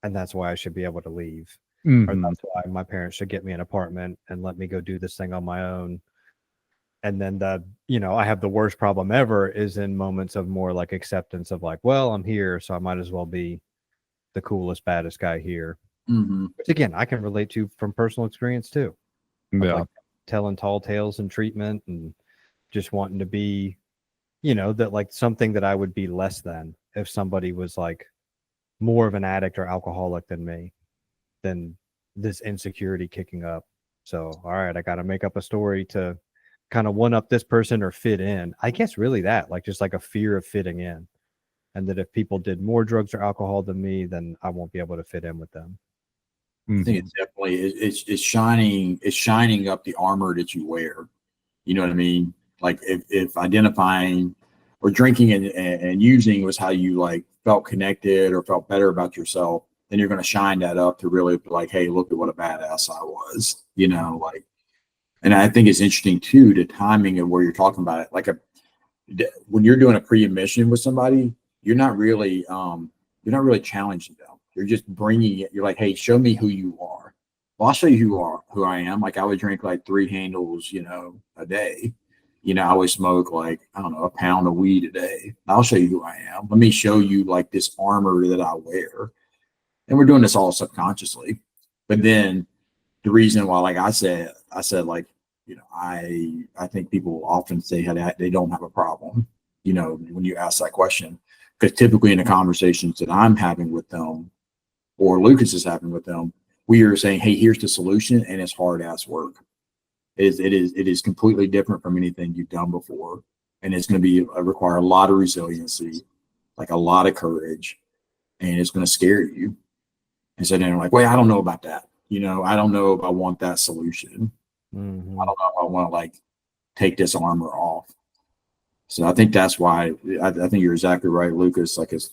and that's why I should be able to leave. Or that's why my parents should get me an apartment and let me go do this thing on my own. And then I have the worst problem ever is in moments of more like acceptance of like, well, I'm here, so I might as well be the coolest, baddest guy here. Which again, I can relate to from personal experience too. Yeah. Like telling tall tales in treatment and just wanting to be, that like something that I would be less than if somebody was like more of an addict or alcoholic than me, then this insecurity kicking up. So, all right, I got to make up a story to kind of one up this person or fit in. I guess really that, like just like a fear of fitting in. And that if people did more drugs or alcohol than me, then I won't be able to fit in with them. I think it's definitely it's shining up the armor that you wear. You know what I mean? Like if identifying or drinking and using was how you like felt connected or felt better about yourself, then you're going to shine that up to really be like, hey, look at what a badass I was, like. And I think it's interesting too, the timing of where you're talking about it. Like when you're doing a pre-admission with somebody, you're not really challenging them. You're just bringing it. You're like, hey, show me who you are. Well, I'll show you who I am. Like I would drink like 3 handles, a day. I would smoke like, I don't know, a pound of weed a day. I'll show you who I am. Let me show you like this armor that I wear. And we're doing this all subconsciously. But then the reason why, like I said like, I think people often say they don't have a problem, when you ask that question, because typically in the conversations that I'm having with them or Lucas is having with them, we are saying, hey, here's the solution. And it's hard ass work. It is completely different from anything you've done before. And it's going to require a lot of resiliency, like a lot of courage, and it's going to scare you. And so then they're like, wait, I don't know about that. I don't know if I want that solution. I don't know if I want to like take this armor off. So I think that's why I think you're exactly right, Lucas. Like it's,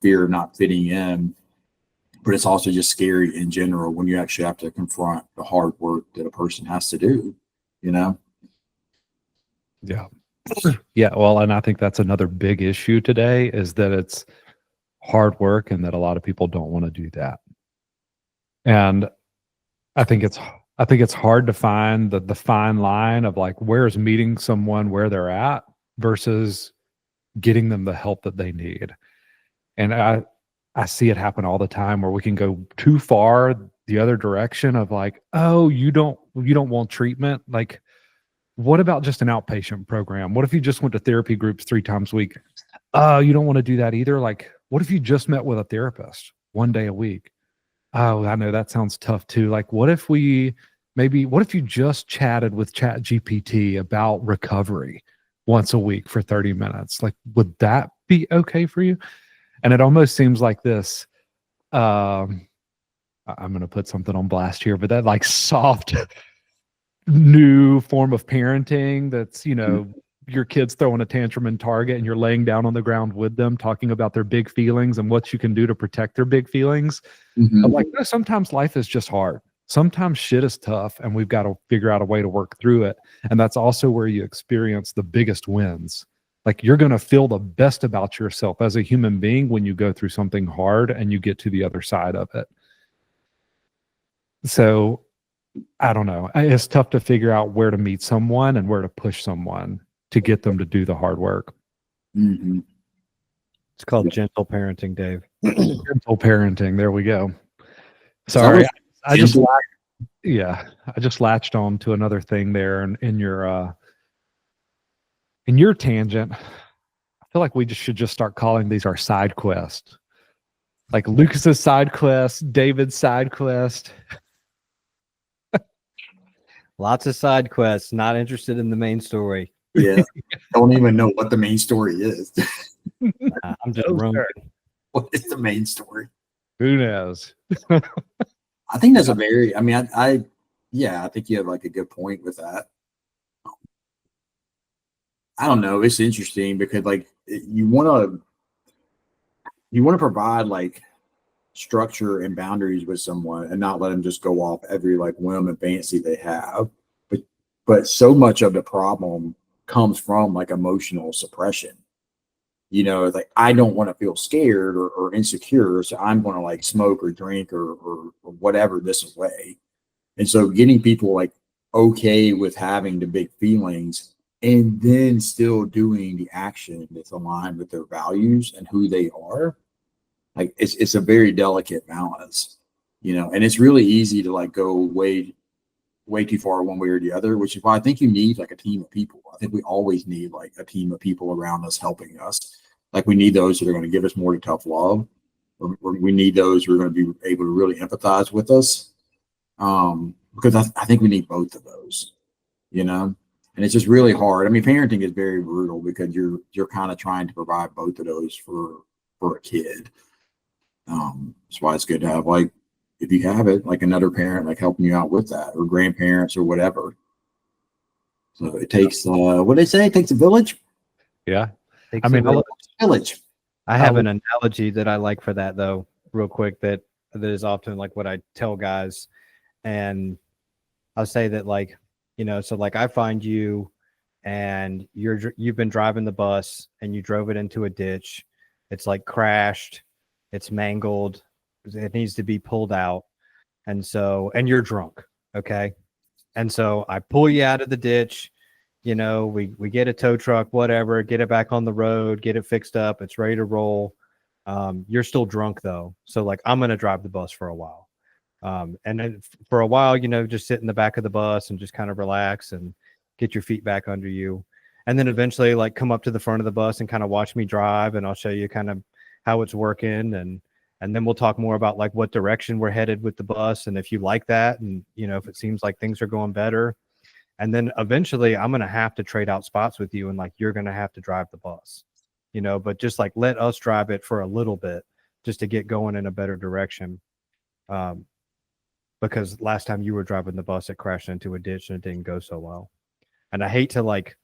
fear of not fitting in, but it's also just scary in general when you actually have to confront the hard work that a person has to do, Yeah. Yeah. Well, and I think that's another big issue today is that it's hard work and that a lot of people don't want to do that. And I think it's hard to find the fine line of like, where's meeting someone where they're at versus getting them the help that they need. And I see it happen all the time where we can go too far the other direction of like, oh, you don't want treatment. Like, what about just an outpatient program? What if you just went to therapy groups 3 times a week? You don't want to do that either. Like, what if you just met with a therapist 1 day a week? Oh, I know that sounds tough too. Like, what if you just chatted with ChatGPT about recovery once a week for 30 minutes? Like, would that be okay for you? And it almost seems like this, I'm going to put something on blast here, but that like soft new form of parenting that's, your kids throwing a tantrum in Target and you're laying down on the ground with them, talking about their big feelings and what you can do to protect their big feelings. I'm like, no, sometimes life is just hard. Sometimes shit is tough and we've got to figure out a way to work through it. And that's also where you experience the biggest wins Like you're going to feel the best about yourself as a human being when you go through something hard and you get to the other side of it. So I don't know. It's tough to figure out where to meet someone and where to push someone to get them to do the hard work. Mhm. It's called gentle parenting, Dave. Gentle parenting. There we go. It's Sorry. almost I just gentle. I just latched on to another thing there in your tangent. I feel like we should just start calling these our side quests. Like Lucas's side quest, David's side quest. Lots of side quests, not interested in the main story. Yeah. Don't even know what the main story is. I'm just Oh, roaming. sure. What is the main story? Who knows? I think that's a very, I mean, yeah, I think you have like a good point with that. I don't know. It's interesting because like you want to provide like structure and boundaries with someone and not let them just go off every like whim and fancy they have. But so much of the problem comes from like emotional suppression. You know, like I don't want to feel scared or insecure, so I'm going to like smoke or drink or whatever this way. And so getting people like okay with having the big feelings and then still doing the action that's aligned with their values and who they are, like it's a very delicate balance, you know, and it's really easy to like go way too far one way or the other, which is why I think you need like a team of people. I think we always need like a team of people around us helping us. Like we need those that are going to give us more tough love. Or we need those who are going to be able to really empathize with us. Because I think we need both of those, you know, and it's just really hard. I mean, parenting is very brutal because you're kind of trying to provide both of those for a kid. That's why it's good to have like, if you have it, like another parent like helping you out with that, or grandparents or whatever. So it takes what do they say? It takes a village. Yeah. Takes I mean, a Village. I have I'll- an analogy that I like for that though, real quick, that is often like what I tell guys. And I'll say that like, you know, so like I find you and you've been driving the bus and you drove it into a ditch. It's like crashed, it's mangled, it needs to be pulled out. And you're drunk. Okay. And so I pull you out of the ditch. You know, we get a tow truck, whatever, get it back on the road, get it fixed up. It's ready to roll. You're still drunk though. So like, I'm going to drive the bus for a while. And then for a while, you know, just sit in the back of the bus and just kind of relax and get your feet back under you. And then eventually like come up to the front of the bus and kind of watch me drive. And I'll show you kind of how it's working. And then we'll talk more about like what direction we're headed with the bus. And if you like that, and, you know, if it seems like things are going better. And then eventually I'm going to have to trade out spots with you and like you're going to have to drive the bus, you know, but just like let us drive it for a little bit just to get going in a better direction. Because last time you were driving the bus, it crashed into a ditch and it didn't go so well. And I hate to like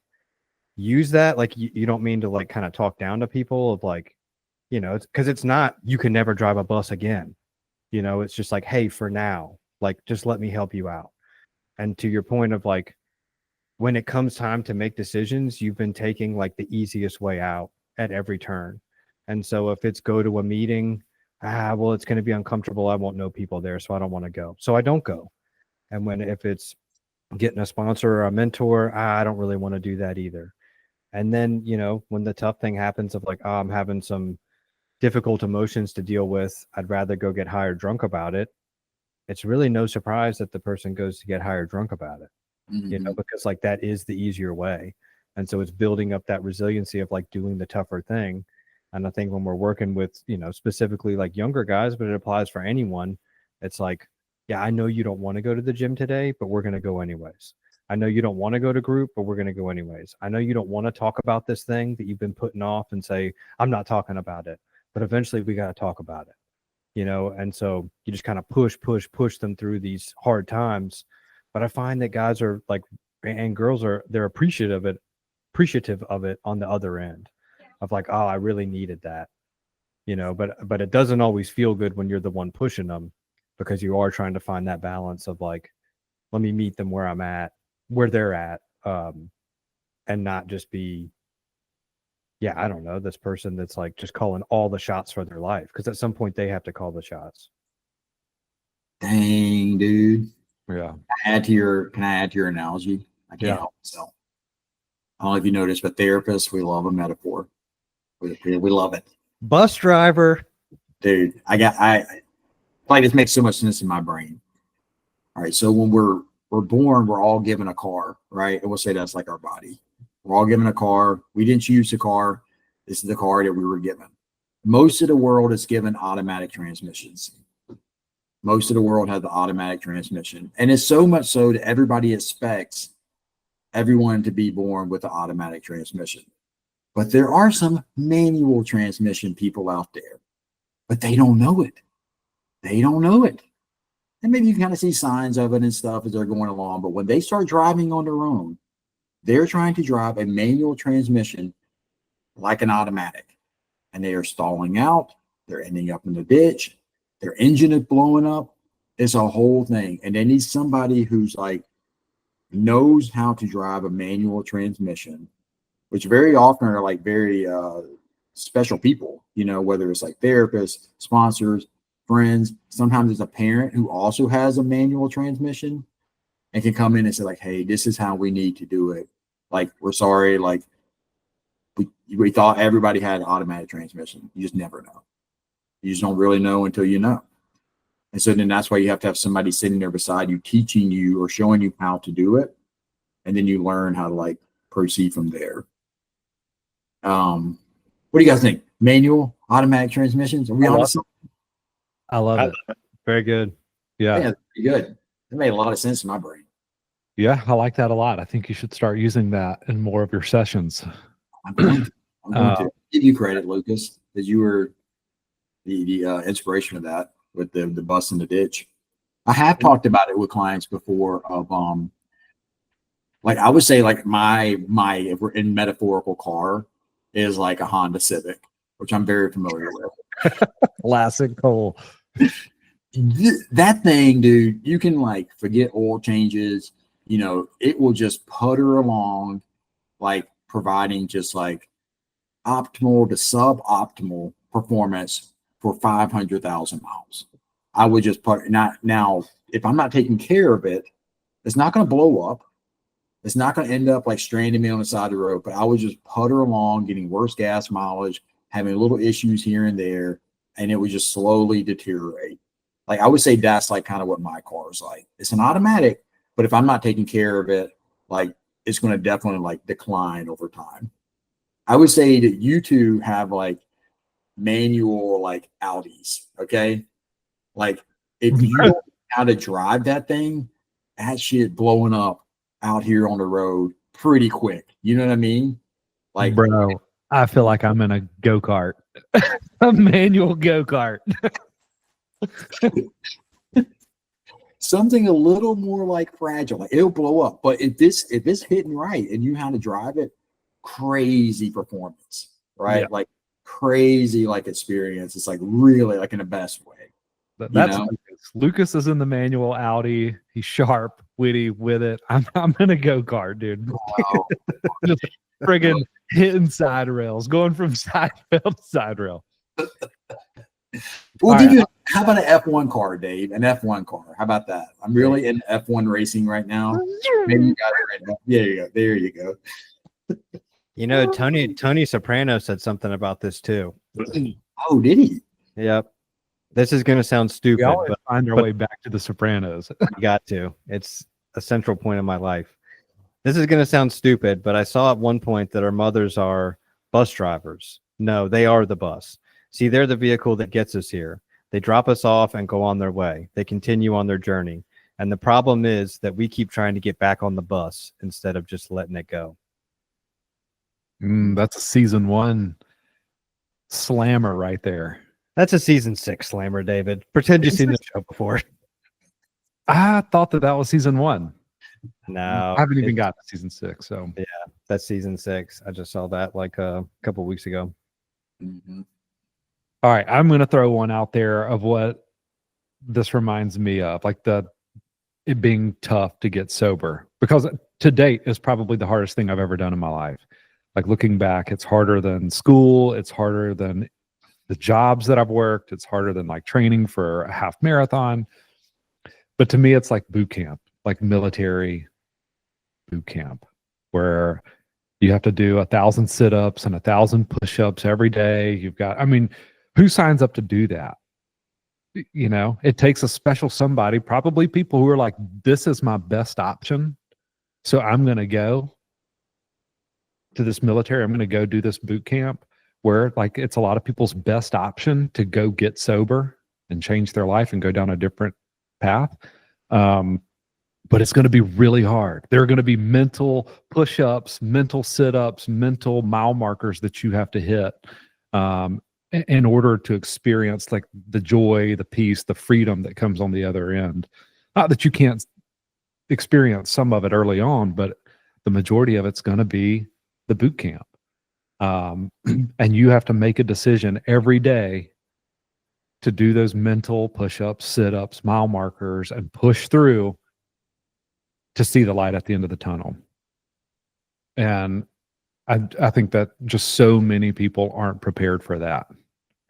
use that. Like you don't mean to like kind of talk down to people of like, you know, it's because it's not, you can never drive a bus again. You know, it's just like, hey, for now, like, just let me help you out. And to your point of like, when it comes time to make decisions, you've been taking like the easiest way out at every turn. And so if it's go to a meeting, well, it's going to be uncomfortable. I won't know people there, so I don't want to go. So I don't go. And if it's getting a sponsor or a mentor, I don't really want to do that either. And then, you know, when the tough thing happens of like, I'm having some difficult emotions to deal with, I'd rather go get high or drunk about it. It's really no surprise that the person goes to get high or drunk about it. You know, because like that is the easier way. And so it's building up that resiliency of like doing the tougher thing. And I think when we're working with, you know, specifically like younger guys, but it applies for anyone, it's like, yeah, I know you don't want to go to the gym today, but we're going to go anyways. I know you don't want to go to group, but we're going to go anyways. I know you don't want to talk about this thing that you've been putting off and say, I'm not talking about it, but eventually we got to talk about it, you know? And so you just kind of push them through these hard times. But I find that guys are like, and girls are, they're appreciative of it on the other end of like, oh, I really needed that, you know, but it doesn't always feel good when you're the one pushing them, because you are trying to find that balance of like, let me meet them where they're at, and not just be yeah, I don't know, this person that's like just calling all the shots for their life, because at some point they have to call the shots. Dang, dude. Yeah. Can I add to your analogy? I can't Yeah. help myself. I don't know if you noticed, but therapists, we love a metaphor. We love it. Bus driver. Dude, I like this makes so much sense in my brain. All right. So when we're born, we're all given a car, right? And we'll say that's like our body. We're all given a car. We didn't choose the car. This is the car that we were given. Most of the world is given automatic transmissions. Most of the world has the automatic transmission. And it's so much so that everybody expects everyone to be born with the automatic transmission. But there are some manual transmission people out there, but they don't know it. They don't know it. And maybe you can kind of see signs of it and stuff as they're going along. But when they start driving on their own, they're trying to drive a manual transmission like an automatic. And they are stalling out. They're ending up in the ditch. Their engine is blowing up. It's a whole thing. And they need somebody who's like, knows how to drive a manual transmission, which very often are like very special people, you know, whether it's like therapists, sponsors, friends. Sometimes it's a parent who also has a manual transmission and can come in and say like, hey, this is how we need to do it. Like, we're sorry. Like we thought everybody had an automatic transmission. You just never know. You just don't really know until you know. And so then that's why you have to have somebody sitting there beside you, teaching you or showing you how to do it. And then you learn how to like proceed from there. What do you guys think? Manual, automatic transmissions? Are we on something? I love it. Very good. Yeah. Yeah, pretty good. That made a lot of sense in my brain. Yeah. I like that a lot. I think you should start using that in more of your sessions. I'm going to give you credit, Lucas, because you were the inspiration of that with the bus in the ditch. I have talked about it with clients before of like I would say like my if we're in metaphorical car is like a Honda Civic, which I'm very familiar with. Classic Cole. That thing, dude, you can like forget oil changes, you know, it will just putter along, like providing just like optimal to suboptimal performance for 500,000 miles. I would just put now, if I'm not taking care of it, it's not going to blow up. It's not going to end up like stranding me on the side of the road, but I would just putter along, getting worse gas mileage, having little issues here and there, and it would just slowly deteriorate. Like I would say that's like kind of what my car is like. It's an automatic, but if I'm not taking care of it, like it's going to definitely like decline over time. I would say that you two have like manual like Audis, okay? Like if you don't know how to drive that thing, that shit blowing up out here on the road pretty quick. You know what I mean? Like, bro, I feel like I'm in a go-kart, a manual go-kart. something a little more like fragile. Like, it'll blow up. But if it's hitting right and you know how to drive it, crazy performance, right? Yeah. Like crazy like experience. It's like really like in the best way. That's Lucas. Lucas is in the manual Audi. He's sharp, witty with it. I'm in a go-kart, dude. Wow. Just friggin' hitting side rails, going from side rail to side rail. We'll All give right. you how about an F1 car, Dave? An F1 car. How about that? I'm really in F1 racing right now. Maybe you guys are in. There you go. There you go. You know, Tony Soprano said something about this too. Oh, did he? Yep. This is going to sound We stupid, always but find our but- way back to the Sopranos. you got to. It's a central point in my life. This is going to sound stupid, but I saw at one point that our mothers are bus drivers. No, they are the bus. See, they're the vehicle that gets us here. They drop us off and go on their way. They continue on their journey. And the problem is that we keep trying to get back on the bus instead of just letting it go. That's a season 1 slammer right there. That's a season 6 slammer, David. Pretend you've seen the show before. I thought that was season 1. No, I haven't even it's- got to season 6. So that's season 6. I just saw that like a couple weeks ago. Mm-hmm. all right, I'm going to throw one out there of what this reminds me of, like it being tough to get sober, because to date is probably the hardest thing I've ever done in my life. Like looking back, it's harder than school. It's harder than the jobs that I've worked. It's harder than like training for a half marathon. But to me, it's like boot camp, like military boot camp, where you have to do 1,000 sit-ups and 1,000 push-ups every day. You've got, I mean, who signs up to do that? You know, it takes a special somebody, probably people who are like, this is my best option. So I'm going to go to this military. I'm going to go do this boot camp where like it's a lot of people's best option to go get sober and change their life and go down a different path. But it's going to be really hard. There are going to be mental push-ups, mental sit-ups, mental mile markers that you have to hit in order to experience like the joy, the peace, the freedom that comes on the other end. Not that you can't experience some of it early on, but the majority of it's going to be the boot camp. And you have to make a decision every day to do those mental push-ups, sit-ups, mile markers, and push through to see the light at the end of the tunnel. And I think that just so many people aren't prepared for that.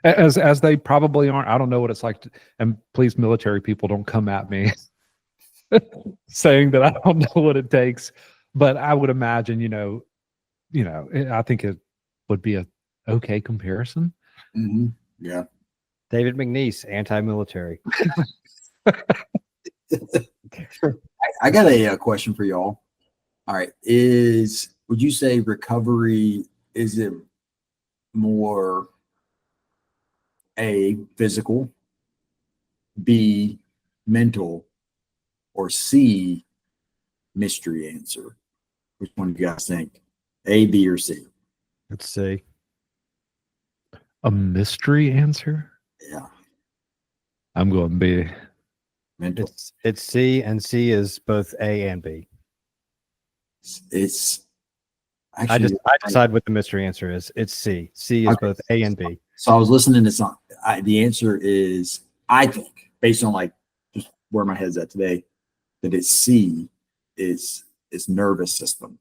As they probably aren't. I don't know what it's like to, and please, military people, don't come at me saying that I don't know what it takes. But I would imagine, I think it would be a okay comparison. Mm-hmm. Yeah. David McNeese, anti-military. I got a question for y'all. All right. Would you say recovery, is it more A, physical, B, mental, or C, mystery answer? Which one do you guys think? A, B, or C? Let's see. A mystery answer? Yeah. I'm going B. Mental. It's C, and C is both A and B. It's actually, I decide what the mystery answer is. It's C. C is Okay. both A and B. So I was listening to some. The answer is, I think, based on like just where my head's at today, that it's C, is nervous system.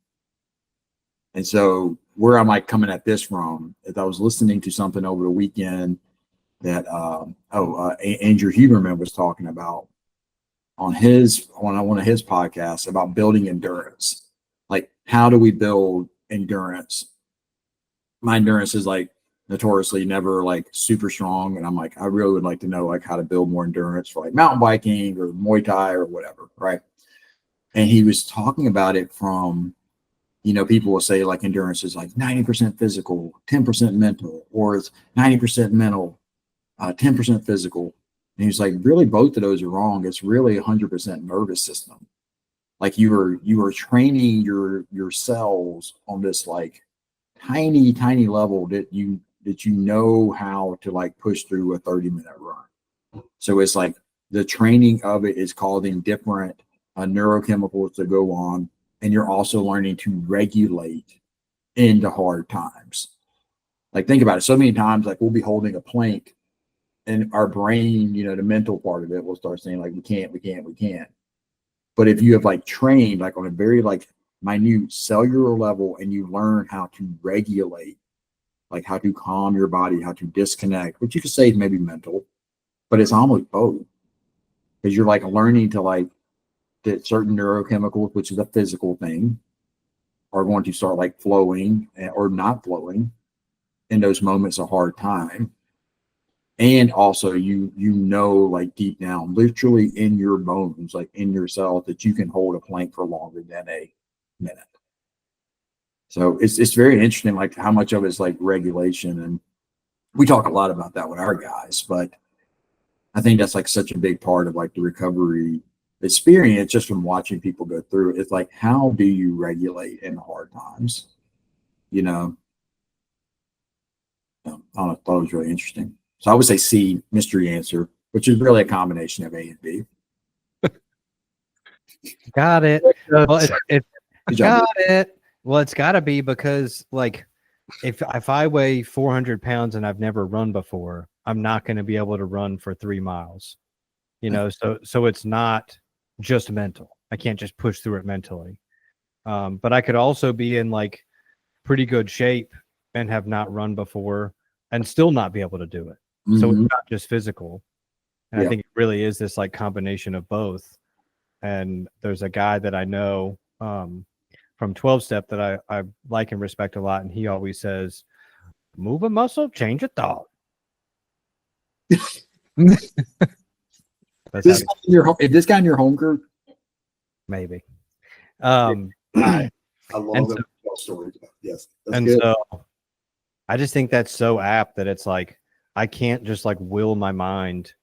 And so where I'm like coming at this from is I was listening to something over the weekend that Andrew Huberman was talking about on one of his podcasts about building endurance. Like, how do we build endurance? My endurance is like notoriously never like super strong, and I'm like, I really would like to know like how to build more endurance for like mountain biking or Muay Thai or whatever, right? And he was talking about it from, people will say like endurance is like 90% physical, 10% mental, or it's 90% mental, 10% physical. And he was like, really, both of those are wrong. It's really 100% nervous system. Like you are training your cells on this like tiny level that you know how to like push through a 30-minute run. So it's like the training of it is causing different neurochemicals to go on, and you're also learning to regulate into hard times. Like, think about it. So many times, like, we'll be holding a plank, and our brain, the mental part of it will start saying like, we can't. But if you have like trained like on a very like minute cellular level, and you learn how to regulate, like how to calm your body, how to disconnect, which you could say is maybe mental, but it's almost both, because you're like learning to like that certain neurochemicals, which is a physical thing, are going to start like flowing or not flowing in those moments of hard time. And also like deep down, literally in your bones, like in your cells, that you can hold a plank for longer than a minute. So it's very interesting, like how much of it's like regulation. And we talk a lot about that with our guys, but I think that's like such a big part of like the recovery experience, just from watching people go through it. It's like, how do you regulate in hard times? I don't know, I thought it was really interesting. So I would say C, mystery answer, which is really a combination of A and B. Got it. Well, it's Good job. got it. Well, it's got to be because like if I weigh 400 pounds and I've never run before, I'm not going to be able to run for 3 miles. So it's not just mental. I can't just push through it mentally. But I could also be in like pretty good shape and have not run before and still not be able to do it. So Mhm. it's not just physical. And Yeah. I think it really is this like combination of both. And there's a guy that I know from 12 step that I like and respect a lot. And he always says, move a muscle, change a thought. That's This how guy in your is this guy in your home group? maybe. I love And them so- tell stories. Yes, that's And good. so I just think that's so apt that it's like I can't just like will my mind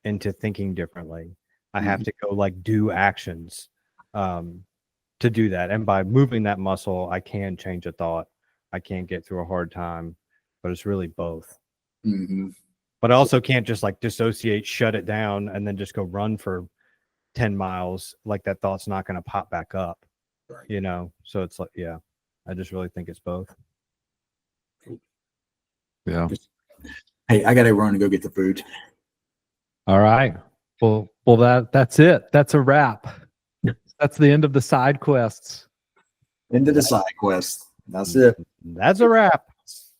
into thinking differently. I have to go like do actions to do that. And by moving that muscle, I can change a thought. I can get through a hard time, but it's really both. Mhm. But I also can't just like dissociate, shut it down, and then just go run for 10 miles. Like that thought's not going to pop back up, Right. you know? So it's like, yeah, I just really think it's both. Yeah. Hey, I gotta run and go get the food. All right. Well, that's it. That's a wrap. That's the end of the side quests. Into the side quest. That's it. That's a wrap.